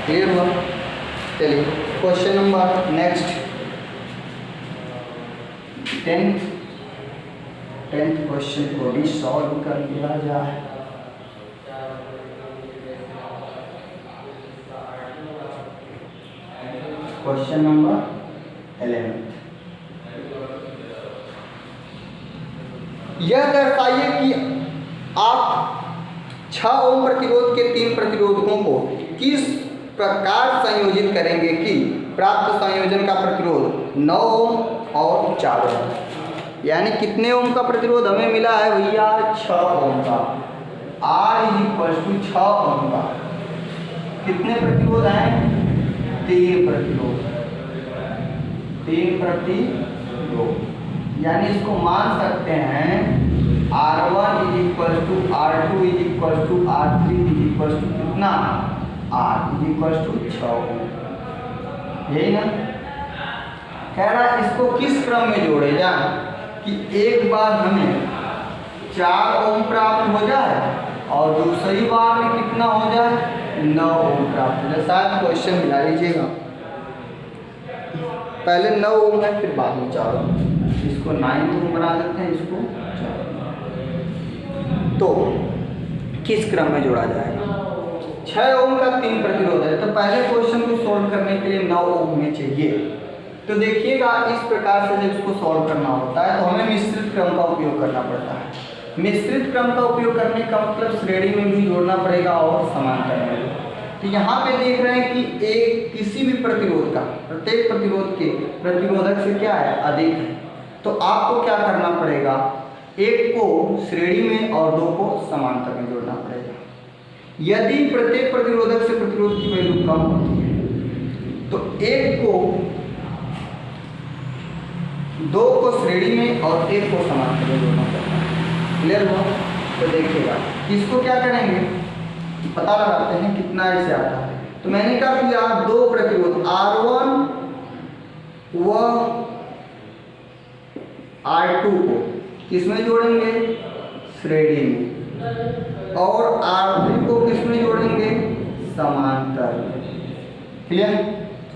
S1: क्लियर हुआ? चलिए question number next 10th question को भी सॉल्व कर लिया जाए। क्वेश्चन नंबर 11 यह दर्शाइए कि आप 6 ओम प्रतिरोध के 3 प्रतिरोधकों को किस प्रकार संयोजित करेंगे कि प्राप्त संयोजन का प्रतिरोध 9 ओम और 4 ओम, यानी कितने ओम का प्रतिरोध हमें मिला है भैया 6 ओम का। R इज इक्वल टू 6 ओम का कितने प्रतिरोध हैं 3 प्रतिरोध, 3 प्रतिरोध, यानी इसको मान सकते हैं R1 is equal to R2 is equal to R3 is equal to कितना R is equal to 6 ohm. यही ना कह रहा है, इसको किस क्रम में जोड़ेगा कि एक बार हमें 4 ओम प्राप्त हो जाए और दूसरी बार में कितना हो जाए 9 ओम प्राप्त हो जाए। शायद क्वेश्चन मिला लीजिएगा, पहले 9 ओम है फिर बाद में 4 ओम, इसको 9 ओम बना देते हैं, इसको 4 ओम। तो किस क्रम में जोड़ा जाएगा 6 ओम का 3 प्रतिरोध है, तो पहले क्वेश्चन को सॉल्व करने के लिए 9 ओम में चाहिए। तो देखिएगा इस प्रकार से जब इसको सॉल्व करना होता है तो हमें मिश्रित क्रम का उपयोग करना पड़ता है। मिश्रित क्रम का उपयोग करने का मतलब श्रेणी में भी जोड़ना पड़ेगा और समांतर में भी। तो यहाँ पे देख रहे हैं कि एक किसी भी प्रतिरोध का प्रत्येक प्रतिरोध के प्रतिरोधक से क्या है अधिक है, तो आपको क्या करना पड़ेगा एक को श्रेणी में और 2 को समांतर में जोड़ना पड़ेगा। यदि प्रत्येक प्रतिरोधक से प्रतिरोध की वैल्यू कम होती है तो एक को 2 को श्रेणी में और 1 को समांतर में जोड़ना पड़ता है। क्लियर हुआ? तो देखिएगा इसको क्या करेंगे पता लगाते हैं कितना ऐसे आता है। तो मैंने क्या किया 2 प्रतिरोध R1 व R2 को किसमें जोड़ेंगे श्रेणी में और R3 को किसमें जोड़ेंगे समांतर में। क्लियर?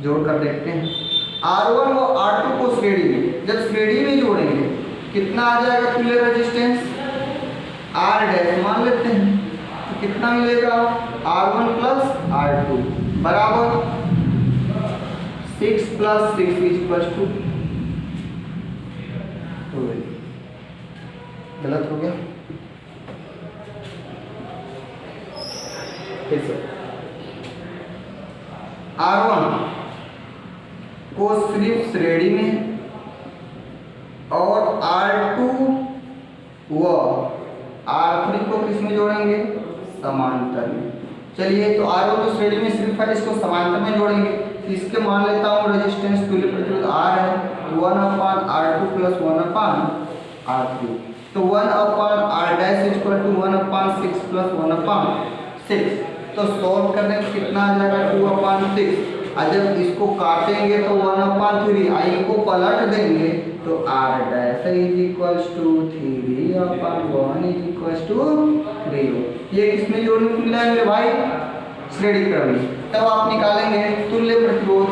S1: जोड़ कर देखते हैं R1 व R2 को श्रेणी में, जब श्रेणी में जोड़ेंगे कितना आ जाएगा तुल्य रेजिस्टेंस R डैश मान लेते हैं, तो कितना मिलेगा R1 प्लस R2 बराबर 6 प्लस 6 इज इक्वल टू 12। गलत हो गया फिर से। R1 को सिर्फ श्रेणी में और R2 व R3 को किस में जोड़ेंगे समांतर में। चलिए तो R1 तो श्रेणी में सिर्फ है, इसको समांतर में जोड़ेंगे। इसके मान लेता हूँ रेजिस्टेंस तुल्य प्रतिरोध R है 1/R2 प्लस 1/R3, तो 1/R dash is equal to 1/6 plus 1/6। तो सॉल्व करने में कितना आ जाएगा 2/6, और जब इसको काटेंगे तो 1/3, आई को पलट देंगे तो R dash is equal to 3/1 is equal to 3। ये किसमें जोड़ने को मिला है मेरे भाई श्रेणी क्रम में। तब आप निकालेंगे तुल्य प्रतिरोध,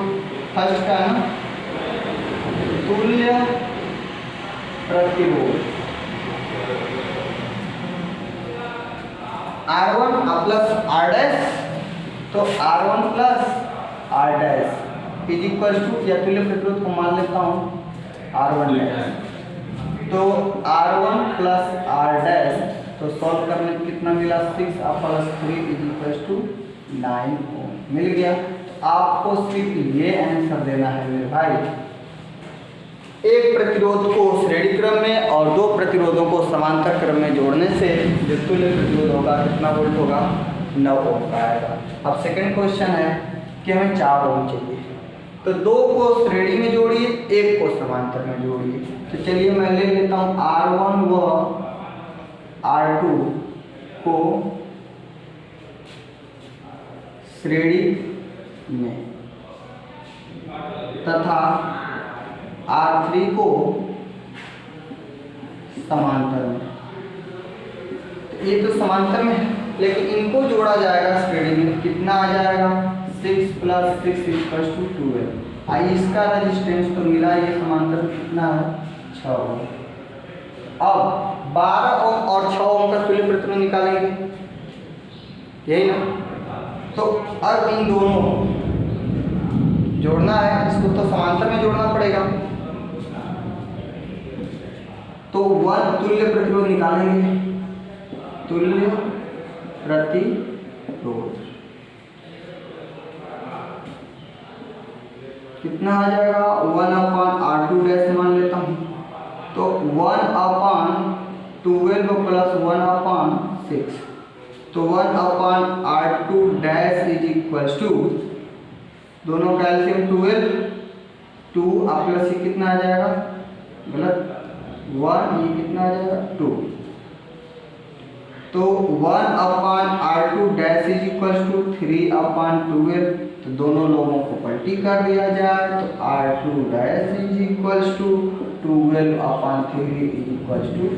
S1: फर्स्ट का ना तुल्य प्रतिरोध R1 प्लस R डैश, तो R1 plus R dash is equal to, या तुल्य प्रतिरोध को मान लेता हूँ R1 डैश, तो R1 प्लस R डैश, तो सॉल्व करने में कितना मिला 6 प्लस 3 इज इक्वल टू 9 ओम मिल गया। आपको सिर्फ ये आंसर देना है मेरे भाई। एक प्रतिरोध को श्रेणी क्रम में और दो प्रतिरोधों को समांतर क्रम में जोड़ने से जो तुल्य प्रतिरोध होगा कितना वोल्ट होगा, 9 ओम का आएगा। अब सेकंड क्वेश्चन है कि हमें 4 ओम चाहिए, तो दो को श्रेणी में जोड़िए, एक को समांतर में जोड़िए। तो चलिए मैं ले लेता हूँ R1 व R2 को श्रेणी में तथा R3 को समांतर में। तो ये तो समांतर में है, लेकिन इनको जोड़ा जाएगा श्रेणी में, कितना आ जाएगा 6 + 6 = 12। आई इसका रेजिस्टेंस तो मिला, ये समांतर कितना है 6 ओम। अब 12 ओम और 6 ओम का तुल्य प्रतिरोध निकालेंगे, यही ना। तो अब इन दोनों जोड़ना है, इसको तो समांतर में जोड़ना पड़ेगा। तो 1 तुल्य प्रतिरोध निकालेंगे, तुल्य प्रतिरोध कितना आ जाएगा 1/R2 डैश मान लेता हूँ। तो 1/12 + 1/6, तो 1/R2 डैश = दोनों का एलसीएम 12, 2 प्लस ये कितना आ जाएगा, गलत 1, ये कितना आ जाएगा 2। तो 1/R2 डैश = 3/12। तो दोनों लोगों को पलटी कर दिया जाए तो R2 डैश = 12/3 =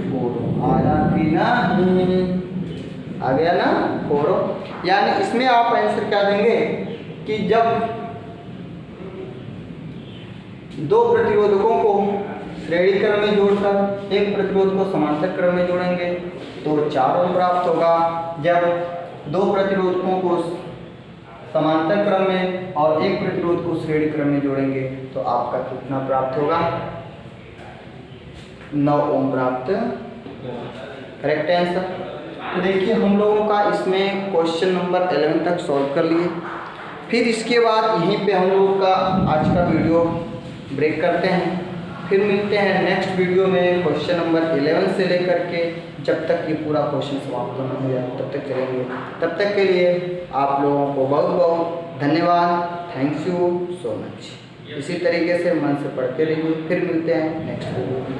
S1: 4 आ जाती ना, आ गया ना 4। यानी इसमें आप आंसर क्या देंगे कि जब दो प्रतिरोधकों को श्रेणी क्रम में जोड़कर एक प्रतिरोध को समांतर क्रम में जोड़ेंगे तो 4 ओम प्राप्त होगा। जब दो प्रतिरोधकों को समांतर क्रम में और एक प्रतिरोध को श्रेणी क्रम में जोड़ेंगे तो आपका कितना प्राप्त होगा, 9 ओम प्राप्त। Correct answer. तो देखिए हम लोगों का इसमें क्वेश्चन नंबर 11 तक सॉल्व कर लिए। फिर इसके बाद यहीं पे हम लोगों का आज का वीडियो ब्रेक करते हैं। फिर मिलते हैं नेक्स्ट वीडियो में क्वेश्चन नंबर 11 से लेकर के जब तक ये पूरा क्वेश्चन समाप्त न हो जाए तब तक चलेंगे। तब तक के लिए आप लोगों को बहुत बहुत धन्यवाद। Thanks you so much. इसी तरीके से मन से पढ़ते रहिए। फिर मिलते हैं नेक्स्ट वीडियो में।